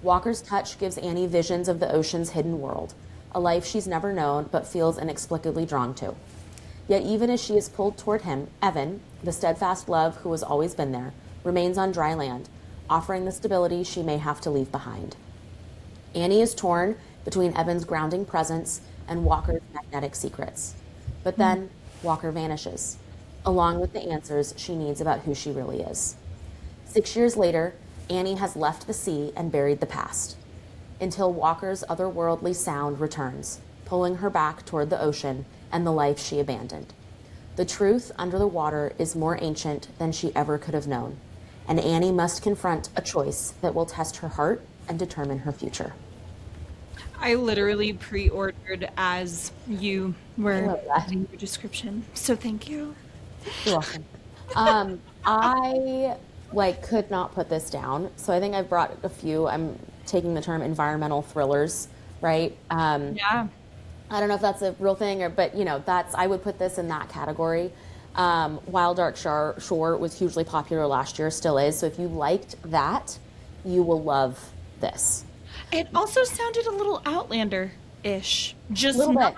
Walker's touch gives Annie visions of the ocean's hidden world, a life she's never known but feels inexplicably drawn to. Yet even as she is pulled toward him, Evan, the steadfast love who has always been there, remains on dry land, offering the stability she may have to leave behind. Annie is torn between Evan's grounding presence and Walker's magnetic secrets. But then Walker vanishes, along with the answers she needs about who she really is. 6 years later, Annie has left the sea and buried the past, until Walker's otherworldly sound returns, pulling her back toward the ocean and the life she abandoned. The truth under the water is more ancient than she ever could have known, and Annie must confront a choice that will test her heart and determine her future. I literally pre-ordered as you were reading your description, so thank you. You're welcome. I could not put this down, so I think I've brought a few. I'm taking the term environmental thrillers, right? Yeah. I don't know if that's a real thing, but I would put this in that category. Wild Dark Shore was hugely popular last year, still is. So if you liked that, you will love this. It also sounded a little Outlander-ish, just Little not,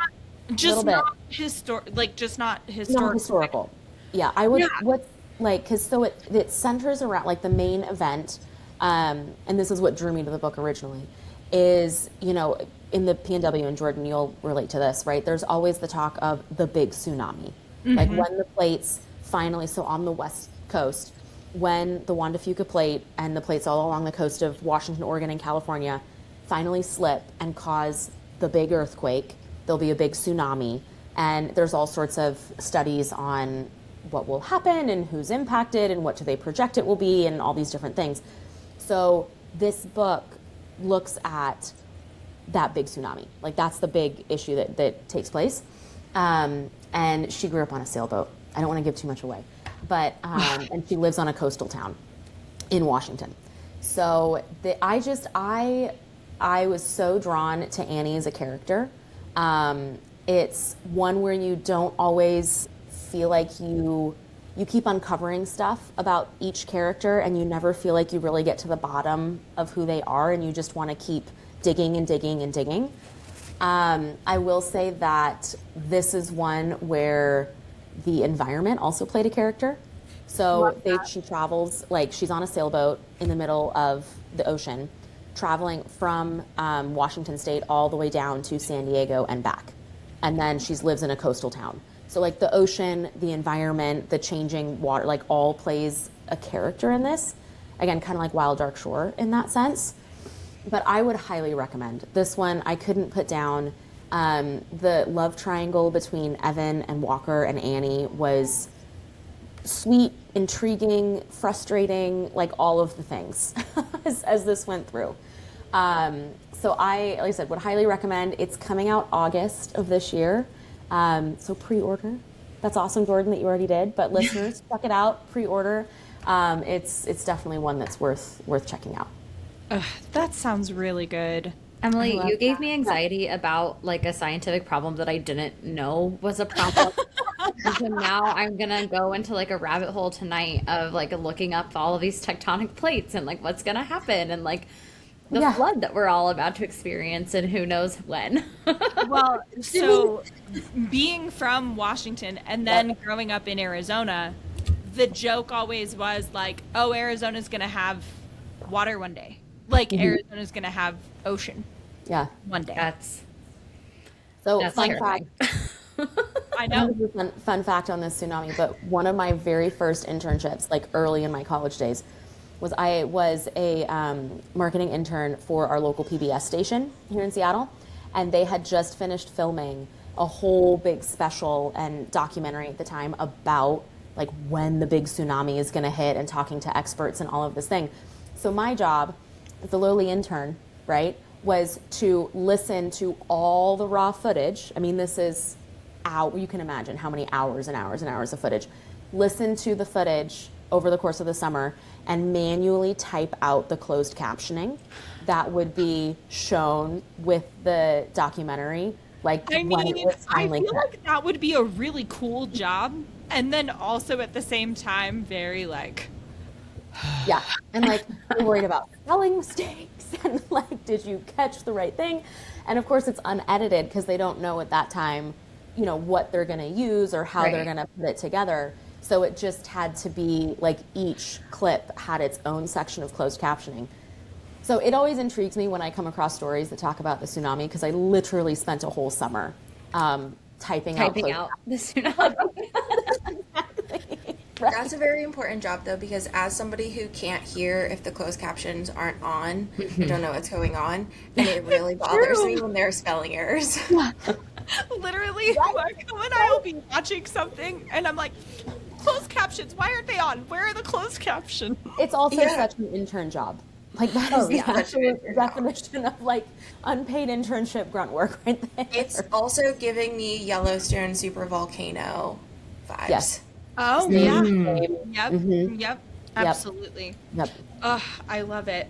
bit. just Little bit. not just not historical. Not historical. Yeah, I would. Yeah. Because it centers around the main event, and this is what drew me to the book originally, is in the PNW, and Jordan, you'll relate to this, right? There's always the talk of the big tsunami, like when the plates finally, so on the west coast, when the Juan de Fuca plate and the plates all along the coast of Washington, Oregon, and California finally slip and cause the big earthquake, there'll be a big tsunami, and there's all sorts of studies on what will happen and who's impacted and what do they project it will be and all these different things. So this book looks at that big tsunami. That's the big issue that takes place. And she grew up on a sailboat. I don't want to give too much away, but and she lives on a coastal town in Washington. So I was so drawn to Annie as a character. It's one where you don't always feel like you keep uncovering stuff about each character, and you never feel like you really get to the bottom of who they are, and you just want to keep digging and digging and digging. I will say that this is one where the environment also played a character. So she travels, she's on a sailboat in the middle of the ocean, traveling from Washington State all the way down to San Diego and back. And then she lives in a coastal town. So the ocean, the environment, the changing water, all plays a character in this. Again, kind of like Wild Dark Shore in that sense. But I would highly recommend this one. I couldn't put down. The love triangle between Evan and Walker and Annie was sweet, intriguing, frustrating, all of the things as this went through. So I, like I said, would highly recommend. It's coming out August of this year. So pre-order. That's awesome, Jordan, that you already did. But listeners, check it out. Pre-order. It's definitely one that's worth checking out. That sounds really good. Emily, you gave me anxiety about a scientific problem that I didn't know was a problem. And so now I'm gonna go into a rabbit hole tonight of looking up all of these tectonic plates and what's gonna happen and the flood that we're all about to experience and who knows when. Well, so being from Washington and then growing up in Arizona, the joke always was oh, Arizona's gonna have water one day. Like Arizona's going to have ocean Yeah. one day. That's So fun fact. I know. Fun fact on this tsunami, but one of my very first internships, like early in my college days, was I was a marketing intern for our local PBS station here in Seattle, and they had just finished filming a whole big special and documentary at the time about like when the big tsunami is going to hit and talking to experts and all of this thing. So my job as a lowly intern, right, was to listen to all the raw footage. I mean, this is you can imagine how many hours and hours and hours of footage. Listen to the footage over the course of the summer and manually type out the closed captioning that would be shown with the documentary. Like, I when it mean, was I finally feel like that would be a really cool job. And then also at the same time, very like... Yeah, and like you're worried about spelling mistakes and like, did you catch the right thing? And of course it's unedited because they don't know at that time, you know, what they're going to use or how they're going to put it together. So it just had to be like each clip had its own section of closed captioning. So it always intrigues me when I come across stories that talk about the tsunami because I literally spent a whole summer typing out the tsunami. Right. That's a very important job, though, because as somebody who can't hear if the closed captions aren't on, I don't know what's going on, and it really bothers me when there are spelling errors. Literally, like, when I will be watching something and I'm like, closed captions, why aren't they on? Where are the closed captions? It's also such an intern job. Like that is the absolute definition of like unpaid internship grunt work right there. It's also giving me Yellowstone supervolcano vibes. Yes. Oh, yeah. Yep. Absolutely. Yep. Oh, I love it.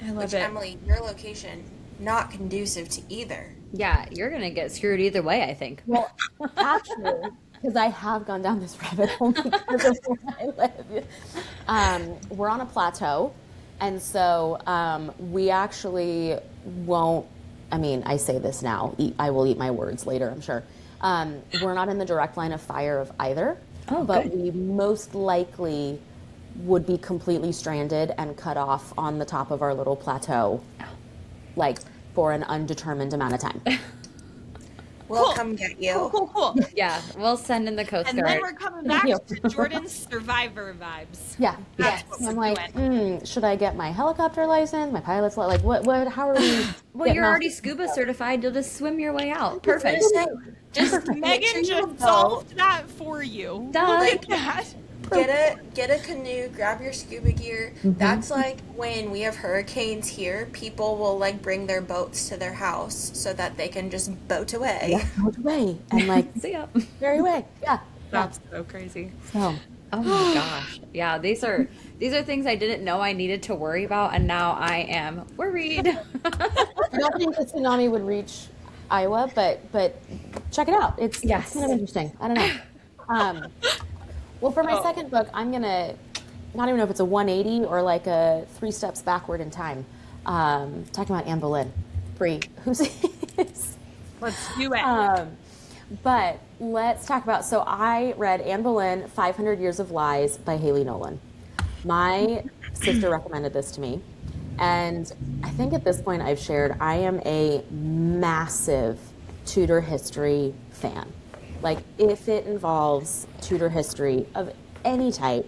I love it. Emily, your location, not conducive to either. Yeah, you're going to get screwed either way, I think. Well, actually, because I have gone down this rabbit hole because of where I live. We're on a plateau, and so we actually won't, I mean, I say this now, I will eat my words later, I'm sure. We're not in the direct line of fire of either, but we most likely would be completely stranded and cut off on the top of our little plateau, like for an undetermined amount of time. We'll come get you. Cool. Yeah, we'll send in the Coast And Guard. then we're coming back to Jordan's Survivor vibes. Yeah. That's what I'm we're like, doing. should I get my helicopter license, my pilot's license? Like, what, how are we? Well, you're already scuba certified. You'll just swim your way out. Perfect. Just Megan just solved that for you. Duh. Like that. Get a canoe, grab your scuba gear. That's like when we have hurricanes here, people will like bring their boats to their house so that they can just boat away. Yeah, boat away and like See ya. very away. Yeah. That's so crazy. So Oh my gosh. Yeah, these are things I didn't know I needed to worry about, and now I am worried. I don't think the tsunami would reach Iowa, but check it out. It's kind of interesting. I don't know. Well, for my second book, I'm gonna not even know if it's a 180 or like a 3 steps backward in time. Talking about Anne Boleyn, Brie, who's Let's do it. But let's talk about. So I read Anne Boleyn, 500 Years of Lies by Hayley Nolan. My sister recommended this to me, and I think at this point I've shared I am a massive Tudor history fan. Like, if it involves Tudor history of any type,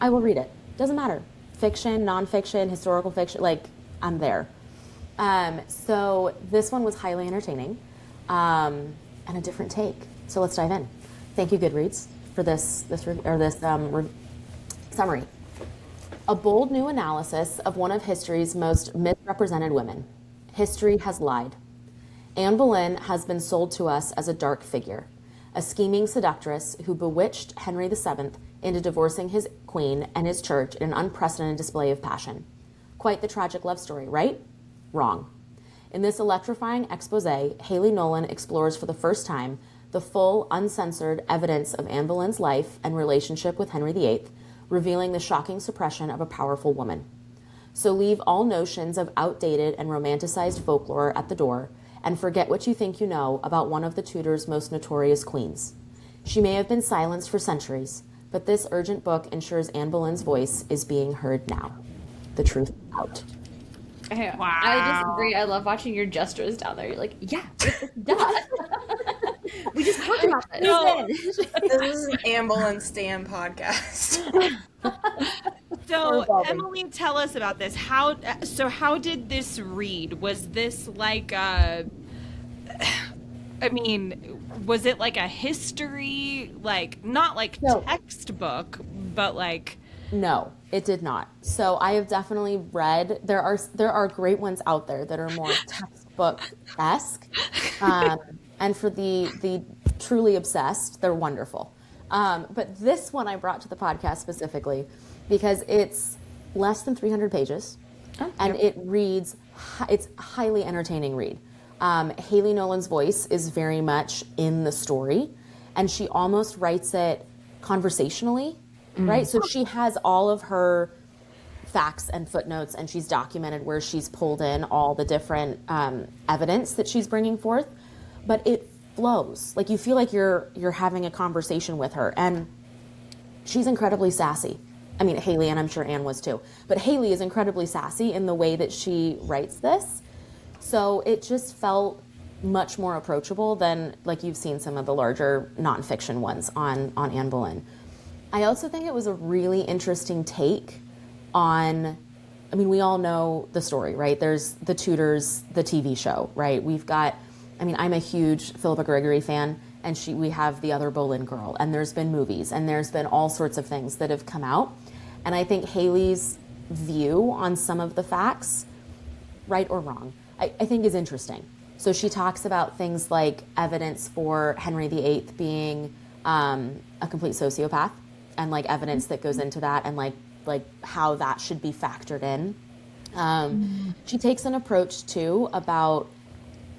I will read it. Doesn't matter. Fiction, nonfiction, historical fiction, like, I'm there. So this one was highly entertaining and a different take. So let's dive in. Thank you, Goodreads, for this summary. A bold new analysis of one of history's most misrepresented women. History has lied. Anne Boleyn has been sold to us as a dark figure, a scheming seductress who bewitched Henry VII into divorcing his queen and his church in an unprecedented display of passion. Quite the tragic love story, right? Wrong. In this electrifying expose, Hayley Nolan explores for the first time the full, uncensored evidence of Anne Boleyn's life and relationship with Henry VIII, revealing the shocking suppression of a powerful woman. So leave all notions of outdated and romanticized folklore at the door, and forget what you think you know about one of the Tudors' most notorious queens. She may have been silenced for centuries, but this urgent book ensures Anne Boleyn's voice is being heard now. the truth out. I just agree. I love watching your gestures down there. You're like, yeah, it's done. We just talked about this. No. This is an Amble and Stan podcast. So, Revolving. Emily, tell us about this. How did this read? Was this like was it like a history, like not like No. textbook, but like No, it did not. So I have definitely read. There are great ones out there that are more textbook-esque, and for the truly obsessed, they're wonderful. But this one I brought to the podcast specifically because it's less than 300 pages, and it reads. It's a highly entertaining read. Hayley Nolan's voice is very much in the story, and she almost writes it conversationally. Right, so she has all of her facts and footnotes, and she's documented where she's pulled in all the different evidence that she's bringing forth. But it flows, like you feel like you're having a conversation with her, and she's incredibly sassy. I mean, Hayley, and I'm sure Anne was too. But Hayley is incredibly sassy in the way that she writes this, so it just felt much more approachable than like you've seen some of the larger nonfiction ones on Anne Boleyn. I also think it was a really interesting take on, I mean, we all know the story, right? There's The Tudors, the TV show, right? We've got, I mean, I'm a huge Philippa Gregory fan, and we have The Other Boleyn Girl, and there's been movies, and there's been all sorts of things that have come out. And I think Hayley's view on some of the facts, right or wrong, I think is interesting. So she talks about things like evidence for Henry VIII being a complete sociopath, and like evidence that goes into that, and like how that should be factored in. She takes an approach too about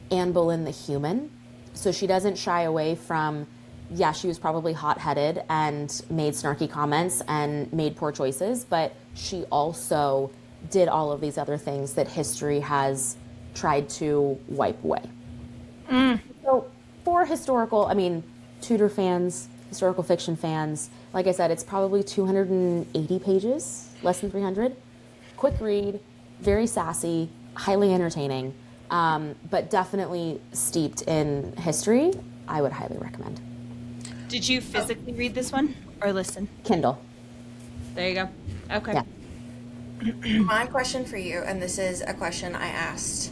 Anne Boleyn the human. So she doesn't shy away from, yeah, she was probably hot-headed and made snarky comments and made poor choices, but she also did all of these other things that history has tried to wipe away. So for Tudor fans, historical fiction fans, like I said, it's probably 280 pages, less than 300. Quick read, very sassy, highly entertaining, but definitely steeped in history. I would highly recommend. Did you physically read this one or listen? Kindle. There you go. Okay. Yeah. My question for you, and this is a question I asked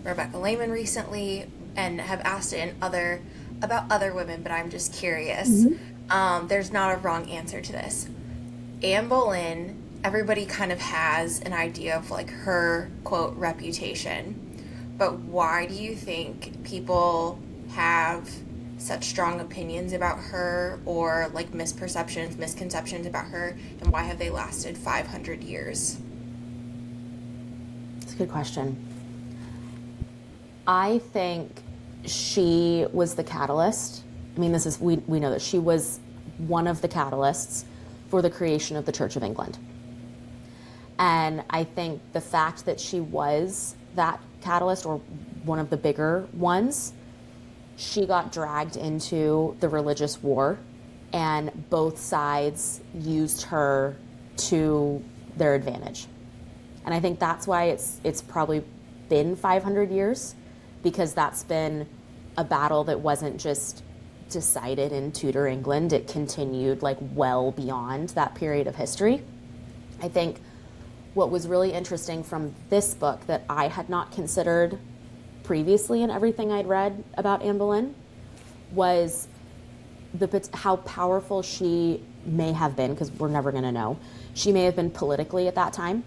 Rebecca Lehman recently, and have asked it about other women, but I'm just curious. There's not a wrong answer to this. Anne Boleyn, everybody kind of has an idea of like her quote reputation, but why do you think people have such strong opinions about her, or like misconceptions about her, and why have they lasted 500 years? That's a good question. I think she was the catalyst. I mean, we know that she was one of the catalysts for the creation of the Church of England. And I think the fact that she was that catalyst, or one of the bigger ones, she got dragged into the religious war, and both sides used her to their advantage. And I think that's why it's probably been 500 years, because that's been a battle that wasn't just decided in Tudor England. It continued like well beyond that period of history. I think what was really interesting from this book that I had not considered previously in everything I'd read about Anne Boleyn was how powerful she may have been, because we're never going to know. She may have been politically at that time,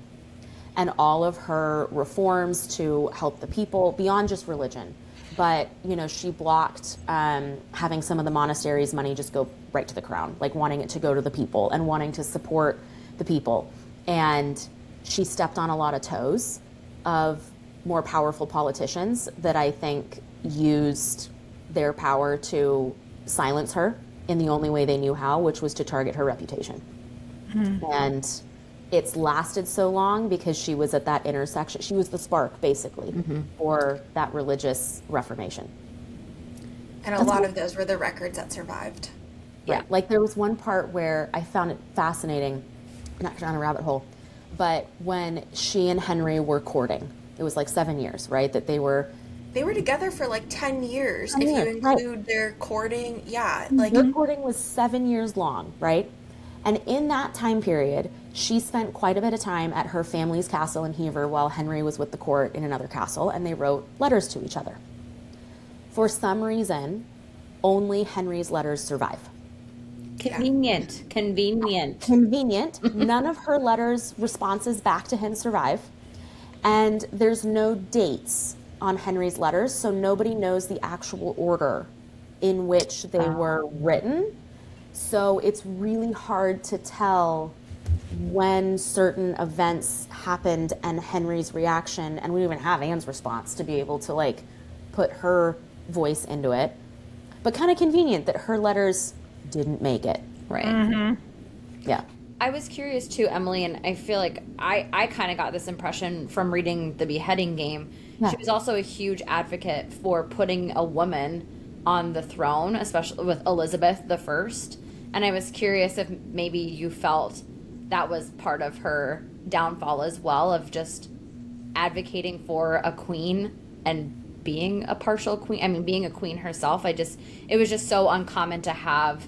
and all of her reforms to help the people beyond just religion. But, you know, she blocked having some of the monasteries' money just go right to the crown, like wanting it to go to the people and wanting to support the people. And she stepped on a lot of toes of more powerful politicians that I think used their power to silence her in the only way they knew how, which was to target her reputation. And it's lasted so long because she was at that intersection. She was the spark, basically, for that religious reformation. And a lot of those were the records that survived. Yeah, like there was one part where I found it fascinating, not on a rabbit hole, but when she and Henry were courting, it was like 7 years, right? That they were together for like 10 years. 10 If years, you include their courting, yeah. Like, their courting was 7 years long, right? And in that time period, she spent quite a bit of time at her family's castle in Hever while Henry was with the court in another castle, and they wrote letters to each other. For some reason, only Henry's letters survive. Convenient. None of her letters' responses back to him survive. And there's no dates on Henry's letters, so nobody knows the actual order in which they were written. So it's really hard to tell when certain events happened and Henry's reaction, and we don't even have Anne's response to be able to like put her voice into it. But kind of convenient that her letters didn't make it. Right. Yeah. I was curious too, Emily, and I feel like I kind of got this impression from reading The Beheading Game. Yeah. She was also a huge advocate for putting a woman on the throne, especially with Elizabeth the First. And I was curious if maybe you felt that was part of her downfall as well, of just advocating for a queen and being a partial queen. I mean, being a queen herself. It was just so uncommon to have,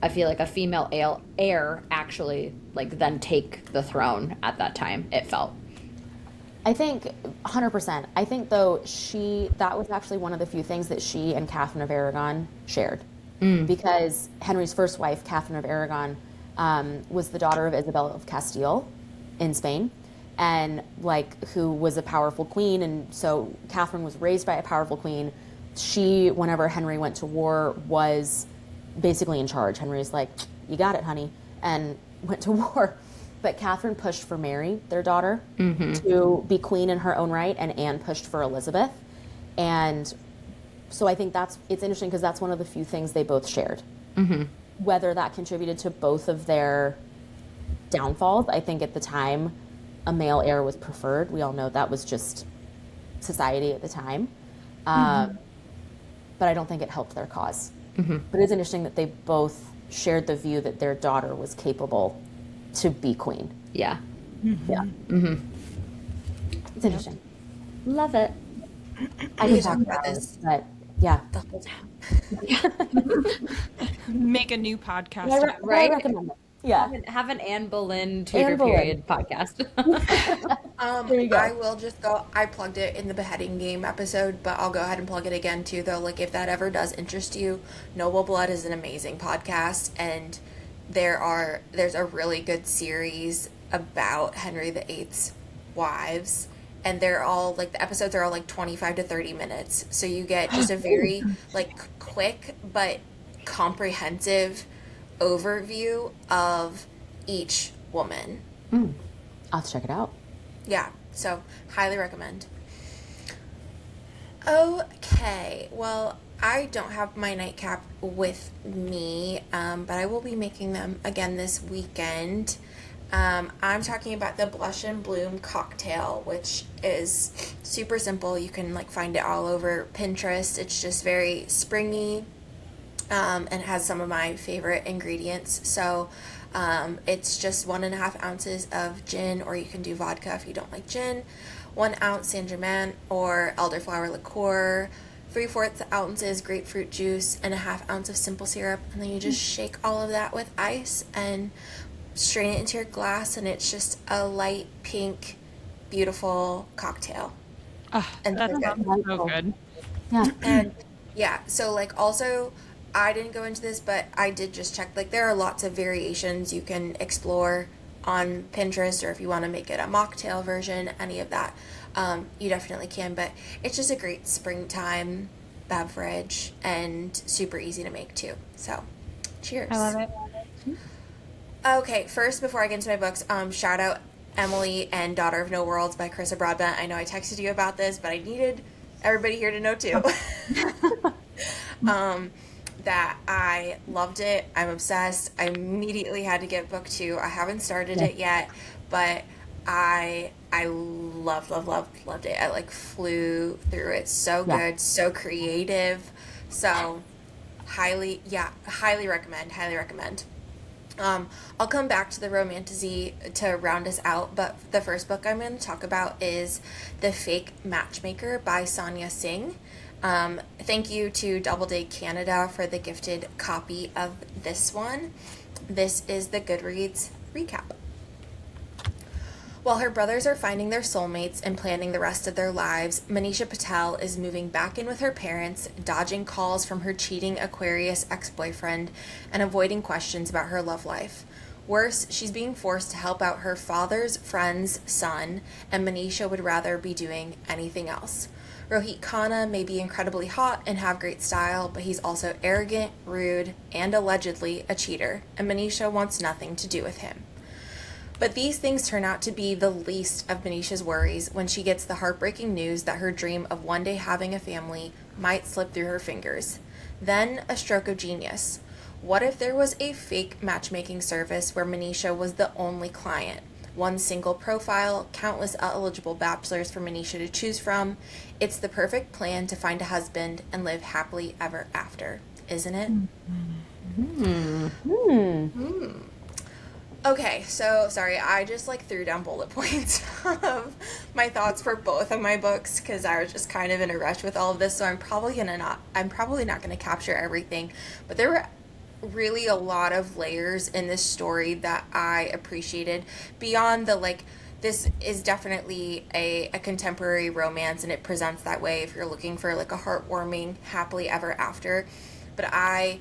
I feel like, a female heir actually like then take the throne at that time, it felt. I think 100%. I think though that was actually one of the few things that she and Catherine of Aragon shared. Because Henry's first wife, Catherine of Aragon, was the daughter of Isabella of Castile in Spain, and like who was a powerful queen. And so Catherine was raised by a powerful queen. She, whenever Henry went to war, was basically in charge. Henry's like, you got it, honey, and went to war. But Catherine pushed for Mary, their daughter, to be queen in her own right, and Anne pushed for Elizabeth. And so I think it's interesting because that's one of the few things they both shared. Whether that contributed to both of their downfalls, I think at the time a male heir was preferred. We all know that was just society at the time. But I don't think it helped their cause. But it's interesting that they both shared the view that their daughter was capable to be queen. Yeah. Yeah. It's interesting. Love it. I We can talk talk about about this. this, but yeah. the whole time. Make a new podcast. I Right? recommend it. Yeah. Have an Anne Boleyn Tudor Anne Boleyn. period podcast. There you go. I will just go. I plugged it in the Beheading Game episode, but I'll go ahead and plug it again too. Though, like if that ever does interest you, Noble Blood is an amazing podcast, and there's a really good series about Henry VIII's wives, and they're all like the episodes are all like 25 to 30 minutes, so you get just a very like quick but comprehensive overview of each woman. I'll have to check it out. Yeah, so highly recommend. Okay, well, I don't have my nightcap with me, but I will be making them again this weekend. I'm talking about the Blush and Bloom cocktail, which is super simple. You can like find it all over Pinterest. It's just very springy, and has some of my favorite ingredients. So it's just 1.5 ounces of gin, or you can do vodka if you don't like gin, 1 ounce Saint Germain or elderflower liqueur, 3/4 ounces grapefruit juice, and 1/2 ounce of simple syrup. And then you just shake all of that with ice and strain it into your glass, and it's just a light pink, beautiful cocktail. And That so sounds good. so good. Yeah. And yeah, so like also I didn't go into this, but I did just check, like there are lots of variations you can explore on Pinterest, or if you want to make it a mocktail version, any of that, you definitely can. But it's just a great springtime beverage and super easy to make too. So cheers. I love it. Okay, first, before I get into my books, shout out Emily and Daughter of No Worlds by Carissa Broadbent. I know I texted you about this, but I needed everybody here to know too. That I loved it. I'm obsessed. I immediately had to get book 2. I haven't started it yet, but I loved it. I like flew through it. So good, so creative. So highly recommend. I'll come back to the romantasy to round us out, but the first book I'm going to talk about is The Fake Matchmaker by Sonya Singh. Thank you to Doubleday Canada for the gifted copy of this one. This is the Goodreads recap. While her brothers are finding their soulmates and planning the rest of their lives, Manisha Patel is moving back in with her parents, dodging calls from her cheating Aquarius ex-boyfriend, and avoiding questions about her love life. Worse, she's being forced to help out her father's friend's son, and Manisha would rather be doing anything else. Rohit Khanna may be incredibly hot and have great style, but he's also arrogant, rude, and allegedly a cheater, and Manisha wants nothing to do with him. But these things turn out to be the least of Manisha's worries when she gets the heartbreaking news that her dream of one day having a family might slip through her fingers. Then a stroke of genius. What if there was a fake matchmaking service where Manisha was the only client? One single profile, countless eligible bachelors for Manisha to choose from. It's the perfect plan to find a husband and live happily ever after, isn't it? Okay, so sorry, I just threw down bullet points of my thoughts for both of my books because I was just kind of in a rush with all of this, so I'm probably not gonna capture everything, but there were really a lot of layers in this story that I appreciated beyond the this is definitely a contemporary romance, and it presents that way if you're looking for a heartwarming happily ever after, but I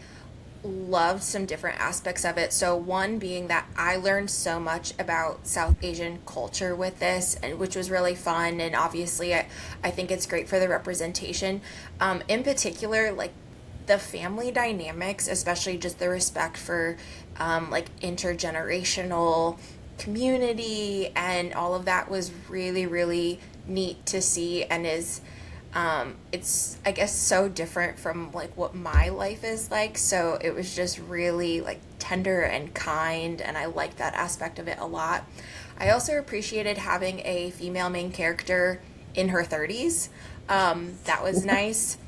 loved some different aspects of it. So one being that I learned so much about South Asian culture with this, and which was really fun, and obviously I think it's great for the representation. In particular, the family dynamics, especially just the respect for intergenerational community and all of that was really, really neat to see, and is it's I guess so different from what my life is like, so it was just really tender and kind, and I liked that aspect of it a lot. I also appreciated having a female main character in her 30s. That was nice.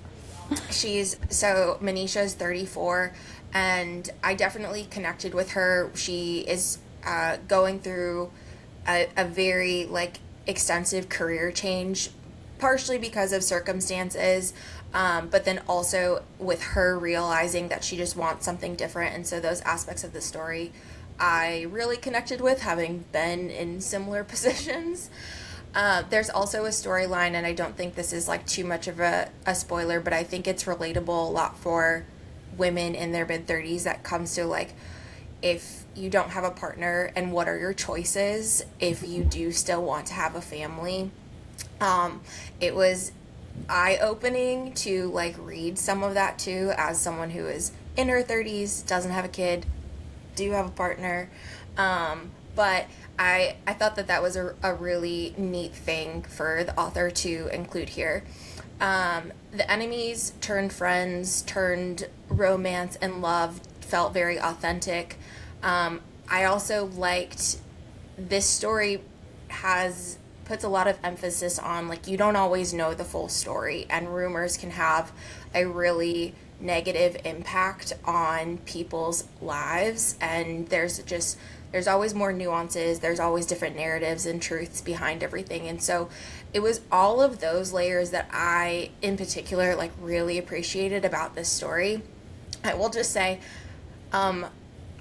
Manisha's 34, and I definitely connected with her. She is going through a very extensive career change, partially because of circumstances, but then also with her realizing that she just wants something different. And so those aspects of the story I really connected with, having been in similar positions. There's also a storyline, and I don't think this is too much of a spoiler, but I think it's relatable a lot for women in their mid-30s that comes to if you don't have a partner, and what are your choices if you do still want to have a family. It was eye-opening to read some of that too, as someone who is in her 30s, doesn't have a kid, do have a partner, but I thought that was a really neat thing for the author to include here. The enemies turned friends, turned romance and love, felt very authentic. I also liked this story puts a lot of emphasis on you don't always know the full story, and rumors can have a really negative impact on people's lives, and there's always more nuances, there's always different narratives and truths behind everything. And so it was all of those layers that I in particular really appreciated about this story. I will just say I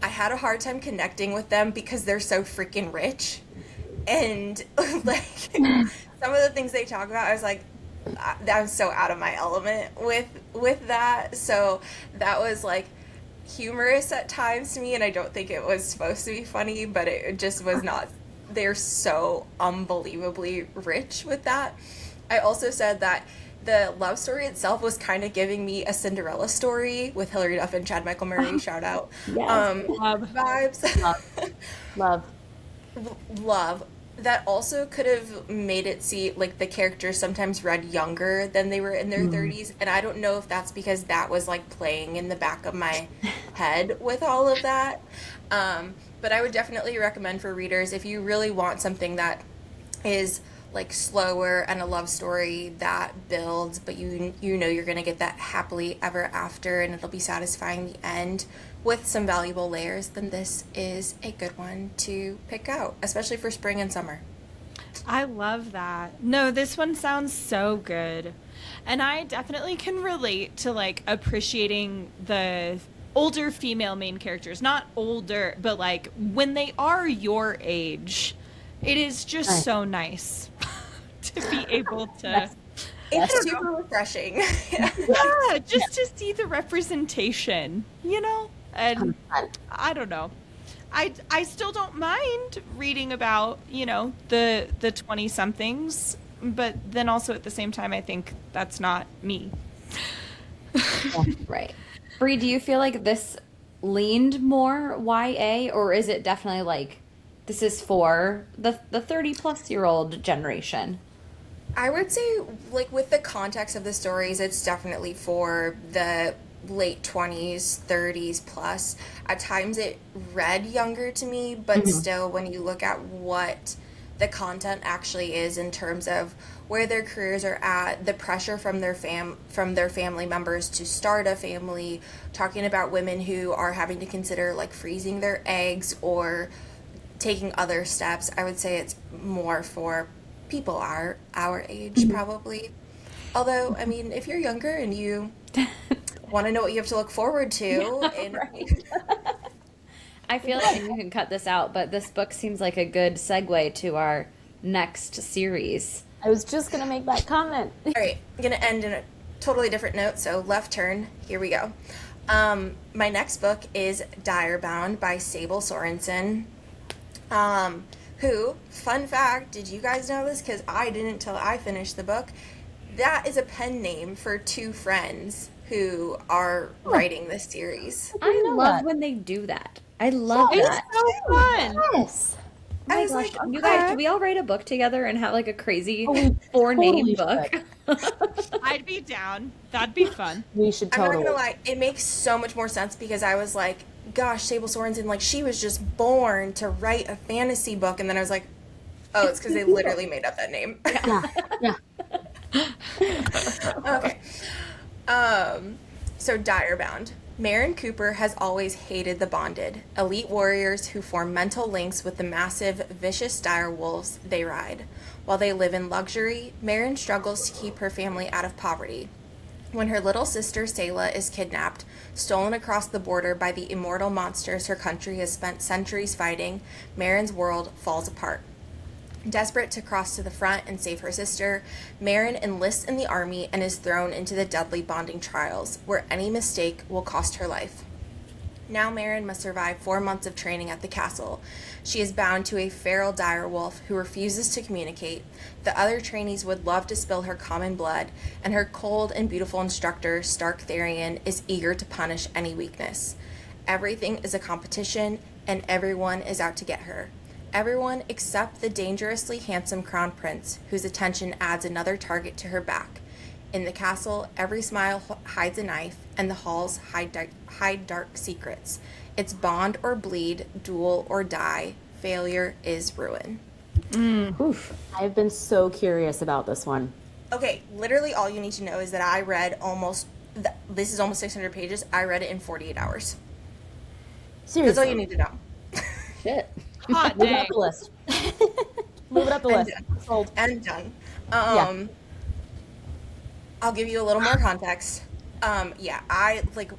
had a hard time connecting with them because they're so freaking rich. And some of the things they talk about, I was I'm so out of my element with that. So that was humorous at times to me, and I don't think it was supposed to be funny, but it just was not. They're so unbelievably rich with that. I also said that the love story itself was kind of giving me a Cinderella story with Hilary Duff and Chad Michael Murray, shout out. Yes. Vibes. Love. Love. That also could have made it see the characters sometimes read younger than they were in their 30s, and I don't know if that's because that was playing in the back of my head with all of that, but I would definitely recommend for readers, if you really want something that is like slower and a love story that builds, but you know you're gonna get that happily ever after and it'll be satisfying the end with some valuable layers, then this is a good one to pick out, especially for spring and summer. I love that. No, this one sounds so good. And I definitely can relate to like appreciating the older female main characters. Not older, but like when they are your age, it is just so nice to be able to. It's super refreshing. Yeah, just to see the representation, you know? And I don't know. I still don't mind reading about, you know, the 20-somethings, but then also at the same time, I think that's not me. Right. Bree, do you feel like this leaned more YA, or is it definitely like this is for the 30-plus-year-old generation? I would say, like, with the context of the stories, it's definitely for the late 20s, 30s plus. At times it read younger to me, but still, when you look at what the content actually is in terms of where their careers are at, the pressure from their family members to start a family, talking about women who are having to consider like freezing their eggs or taking other steps, I would say it's more for people our age probably. Although, I mean, if you're younger and you want to know what you have to look forward to, I feel like you can cut this out, but this book seems like a good segue to our next series. I was just going to make that comment. All right, I'm going to end in a totally different note, so left turn, here we go. My next book is Direbound by Sable Sorenson, who, fun fact, did you guys know this? Because I didn't till I finished the book. That is a pen name for two friends who are writing this series. I love when they do that. I love It's that. so fun. Yes. Oh my I was gosh, like, you guys, should we all write a book together and have like a crazy we four-name totally book? I'd be down. That'd be fun. We should I'm totally. not gonna lie, it makes so much more sense because I was like, gosh, Sable Sorenson, like, she was just born to write a fantasy book, and then I was like, oh, it's because they literally made up that name. Yeah. Okay. So Direbound. Maren Cooper has always hated the bonded, elite warriors who form mental links with the massive, vicious dire wolves they ride. While they live in luxury, Maren struggles to keep her family out of poverty. When her little sister Selah is kidnapped, stolen across the border by the immortal monsters her country has spent centuries fighting, Maren's world falls apart. Desperate to cross to the front and save her sister, Maren enlists in the army and is thrown into the deadly bonding trials, where any mistake will cost her life. Now Maren must survive 4 months of training at the castle. She is bound to a feral direwolf who refuses to communicate. The other trainees would love to spill her common blood, and her cold and beautiful instructor, Stark Therian, is eager to punish any weakness. Everything is a competition, and everyone is out to get her. Everyone except the dangerously handsome crown prince, whose attention adds another target to her back. In the castle, every smile hides a knife, and the halls hide dark secrets. It's bond or bleed, duel or die. Failure is ruin. Oof. I've been so curious about this one. Okay, literally all you need to know is that I read this is almost 600 pages. I read it in 48 hours. Seriously. That's all you need to know. Shit. Hot Move it dang. up the list. Move it up the list. Sold. And done. Yeah. I'll give you a little more context. I like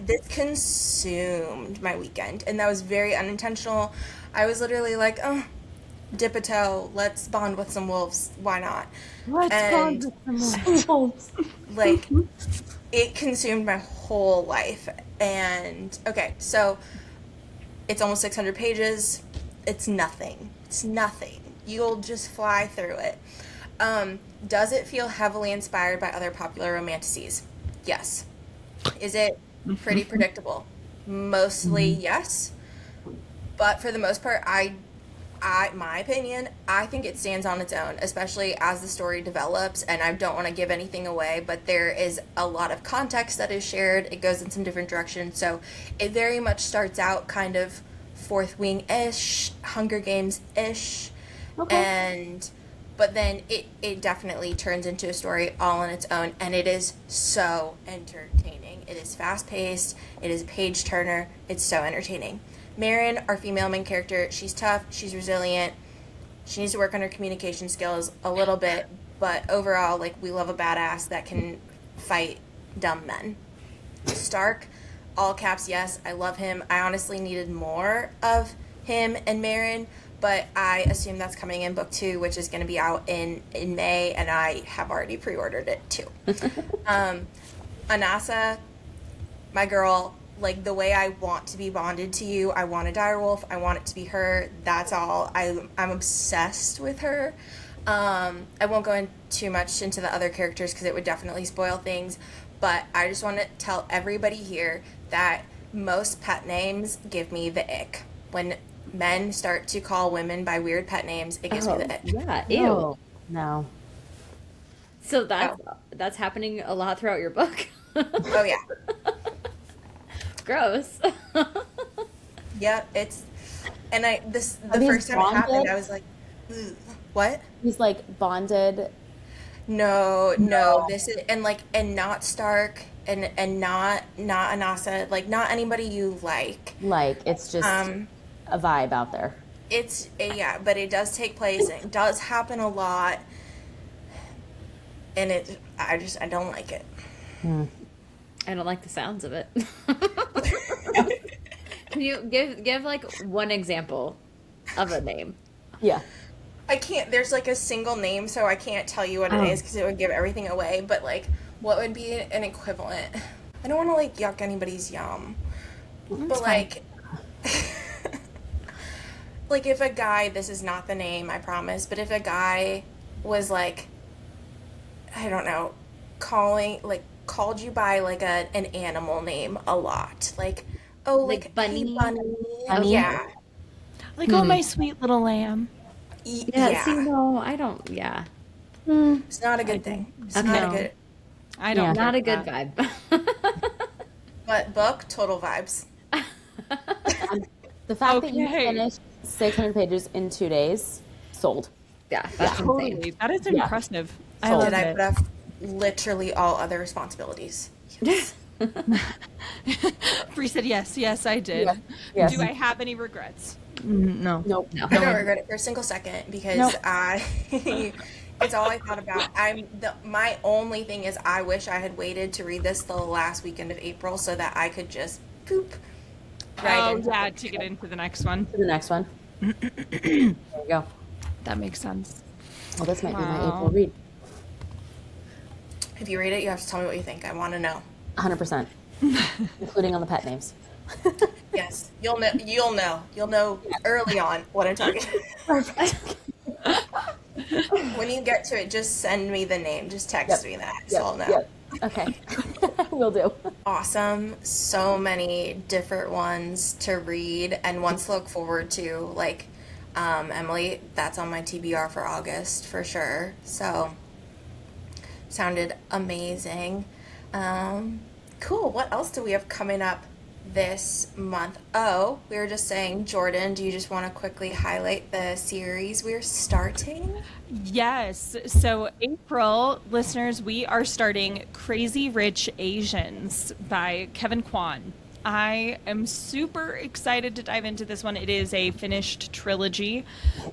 this consumed my weekend, and that was very unintentional. I was literally like, oh, dip a toe, let's bond with some wolves, why not? And like, it consumed my whole life. And okay, so it's almost 600 pages. It's nothing. You'll just fly through it. Does it feel heavily inspired by other popular romanticises? Yes. Is it pretty predictable? Mostly yes. But for the most part, my opinion, I think it stands on its own, especially as the story develops, and I don't want to give anything away, but there is a lot of context that is shared. It goes in some different directions, so it very much starts out kind of Fourth Wing-ish, Hunger Games-ish, Okay. and but then it definitely turns into a story all on its own, and it is so entertaining. It is fast-paced, it is a page-turner, it's so entertaining. Marin, our female main character, she's tough, she's resilient, she needs to work on her communication skills a little bit, but overall, like, we love a badass that can fight dumb men. Stark, all caps, yes, I love him. I honestly needed more of him and Marin, but I assume that's coming in book 2, which is going to be out in May, and I have already pre-ordered it too. Anasa, my girl, like, the way I want to be bonded to you, I want a direwolf, I want it to be her, that's all. I'm obsessed with her. I won't go in too much into the other characters because it would definitely spoil things, but I just want to tell everybody here that most pet names give me the ick. When men start to call women by weird pet names, it gives me the ick. Yeah, ew. No. So that's happening a lot throughout your book. Oh yeah. Gross. Yeah, it's, and the these first time it happened, bonded? I was like, ugh. What? He's like bonded. No, this is, and not Stark, and not Anasa, like, not anybody you like. Like, it's just a vibe out there. It's, yeah, but it does take place, and it does happen a lot, and I don't like it. I don't like the sounds of it. Can you give like one example of a name? Yeah. I can't, there's like a single name, so I can't tell you what it is because it would give everything away, but like, what would be an equivalent? I don't want to like yuck anybody's yum, but like, like if a guy, this is not the name, I promise, but if a guy was like, I don't know, called you by like an animal name a lot, like, oh, like Bunny? Hey, Bunny. Bunny? Yeah. Like, oh, my sweet little lamb. Yeah. See, no, I don't. Yeah. It's not a good thing. It's Okay. not a good, I don't. Not a good get vibe. but book, total vibes. The fact that you Okay. finished 600 pages in 2 days, sold. Yeah, that's Totally. insane. That is Yeah. impressive. I Sold. love Did I it. put off literally all other responsibilities? Yes. Bree said yes. Yes, I did. Yes. Yes. Do I have any regrets? No. No. I don't regret it for a single second because Nope. it's all I thought about. My only thing is I wish I had waited to read this the last weekend of April so that I could just poop right into yeah, it. to get into the next one. To the next one. There you go. That makes sense. Well, this might be my Wow. April read. If you read it, you have to tell me what you think. I want to know. 100%. Including on the pet names. Yes, you'll know. You'll know early on what I'm talking about. When you get to it, just send me the name. Just text me that so I'll know. Yep. Okay. Will do. Awesome. So many different ones to read and ones to look forward to. Like, Emily, that's on my TBR for August for sure. So, sounded amazing. Cool. What else do we have coming up this month? Oh, we were just saying, Jordan, do you just want to quickly highlight the series we're starting? Yes. So, April, listeners, we are starting Crazy Rich Asians by Kevin Kwan. I am super excited to dive into this one. It is a finished trilogy.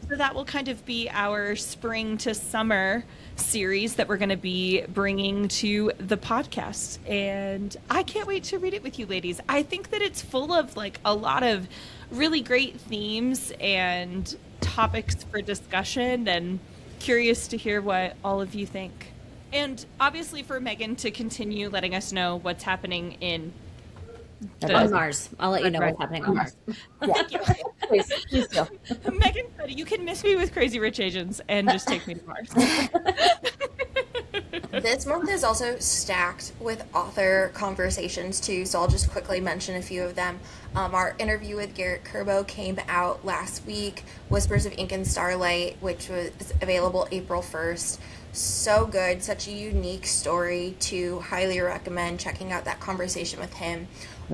So that will kind of be our spring to summer series that we're going to be bringing to the podcast. And I can't wait to read it with you ladies. I think that it's full of like a lot of really great themes and topics for discussion, and curious to hear what all of you think. And obviously for Megan to continue letting us know what's happening On Mars. I'll let you know what's happening on Mars. Yeah. Please do. Megan said you can miss me with Crazy Rich Asians and just take me to Mars. This month is also stacked with author conversations too, so I'll just quickly mention a few of them. Our interview with Garrett Kerbo came out last week. Whispers of Ink and Starlight, which was available April 1st. So good, such a unique story to highly recommend checking out that conversation with him.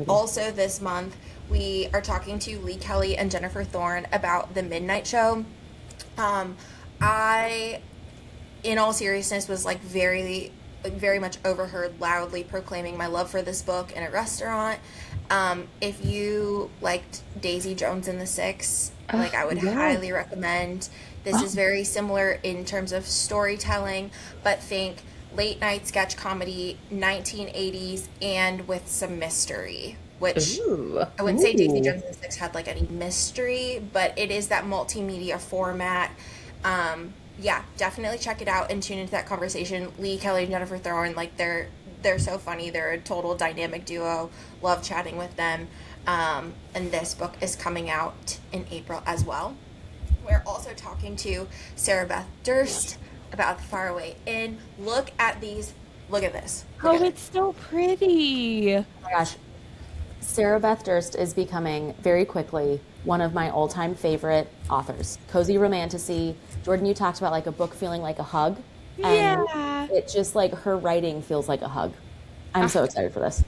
Also this month, we are talking to Lee Kelly and Jennifer Thorne about The Midnight Show. I in all seriousness, was like very much overheard loudly proclaiming my love for this book in a restaurant. If you liked Daisy Jones and the Six, like I would highly recommend. This is very similar in terms of storytelling, but think late night sketch comedy, 1980s, and with some mystery, which I wouldn't say Daisy Jones and the Six had like any mystery, but it is that multimedia format. Yeah, definitely check it out and tune into that conversation. Lee, Kelly, and Jennifer Thorne, like they're so funny. They're a total dynamic duo. Love chatting with them. And this book is coming out in April as well. We're also talking to Sarah Beth Durst about The Faraway Inn. Look at these. Look at this. It's so pretty. Oh my gosh. Sarah Beth Durst is becoming very quickly one of my all-time favorite authors. Cozy romantasy. Jordan, you talked about like a book feeling like a hug. And it just like her writing feels like a hug. I'm so excited for this.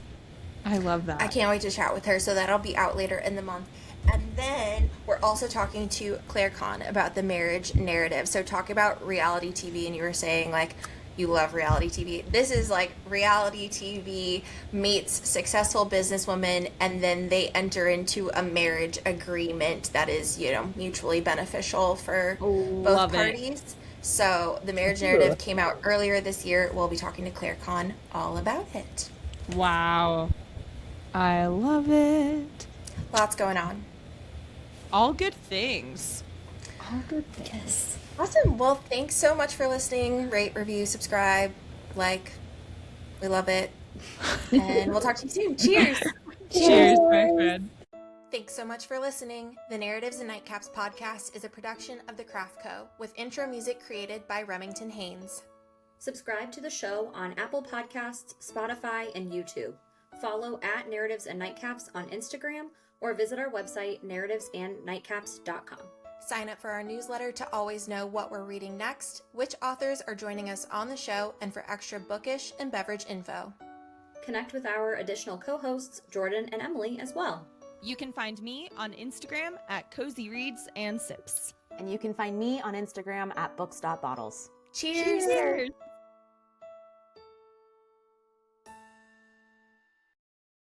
I love that. I can't wait to chat with her, so that'll be out later in the month. And then we're also talking to Claire Kahn about the marriage narrative. So talk about reality TV, and you were saying like you love reality TV. This is like reality TV meets successful businesswoman, and then they enter into a marriage agreement that is, you know, mutually beneficial for both parties. So the marriage narrative came out earlier this year. We'll be talking to Claire Kahn all about it. Wow. I love it. Lots going on. All good things. All good things. Awesome. Well, thanks so much for listening. Rate, review, subscribe, like. We love it. And we'll talk to you soon. Cheers. Cheers, my friend. Thanks so much for listening. The Narratives and Nightcaps podcast is a production of The Craft Co. with intro music created by Remington Haynes. Subscribe to the show on Apple Podcasts, Spotify, and YouTube. Follow at Narratives and Nightcaps on Instagram or visit our website, narrativesandnightcaps.com. Sign up for our newsletter to always know what we're reading next, which authors are joining us on the show, and for extra bookish and beverage info. Connect with our additional co-hosts, Jordan and Emily, as well. You can find me on Instagram at Cozy Reads and Sips. And you can find me on Instagram at books.bottles. Cheers! Cheers.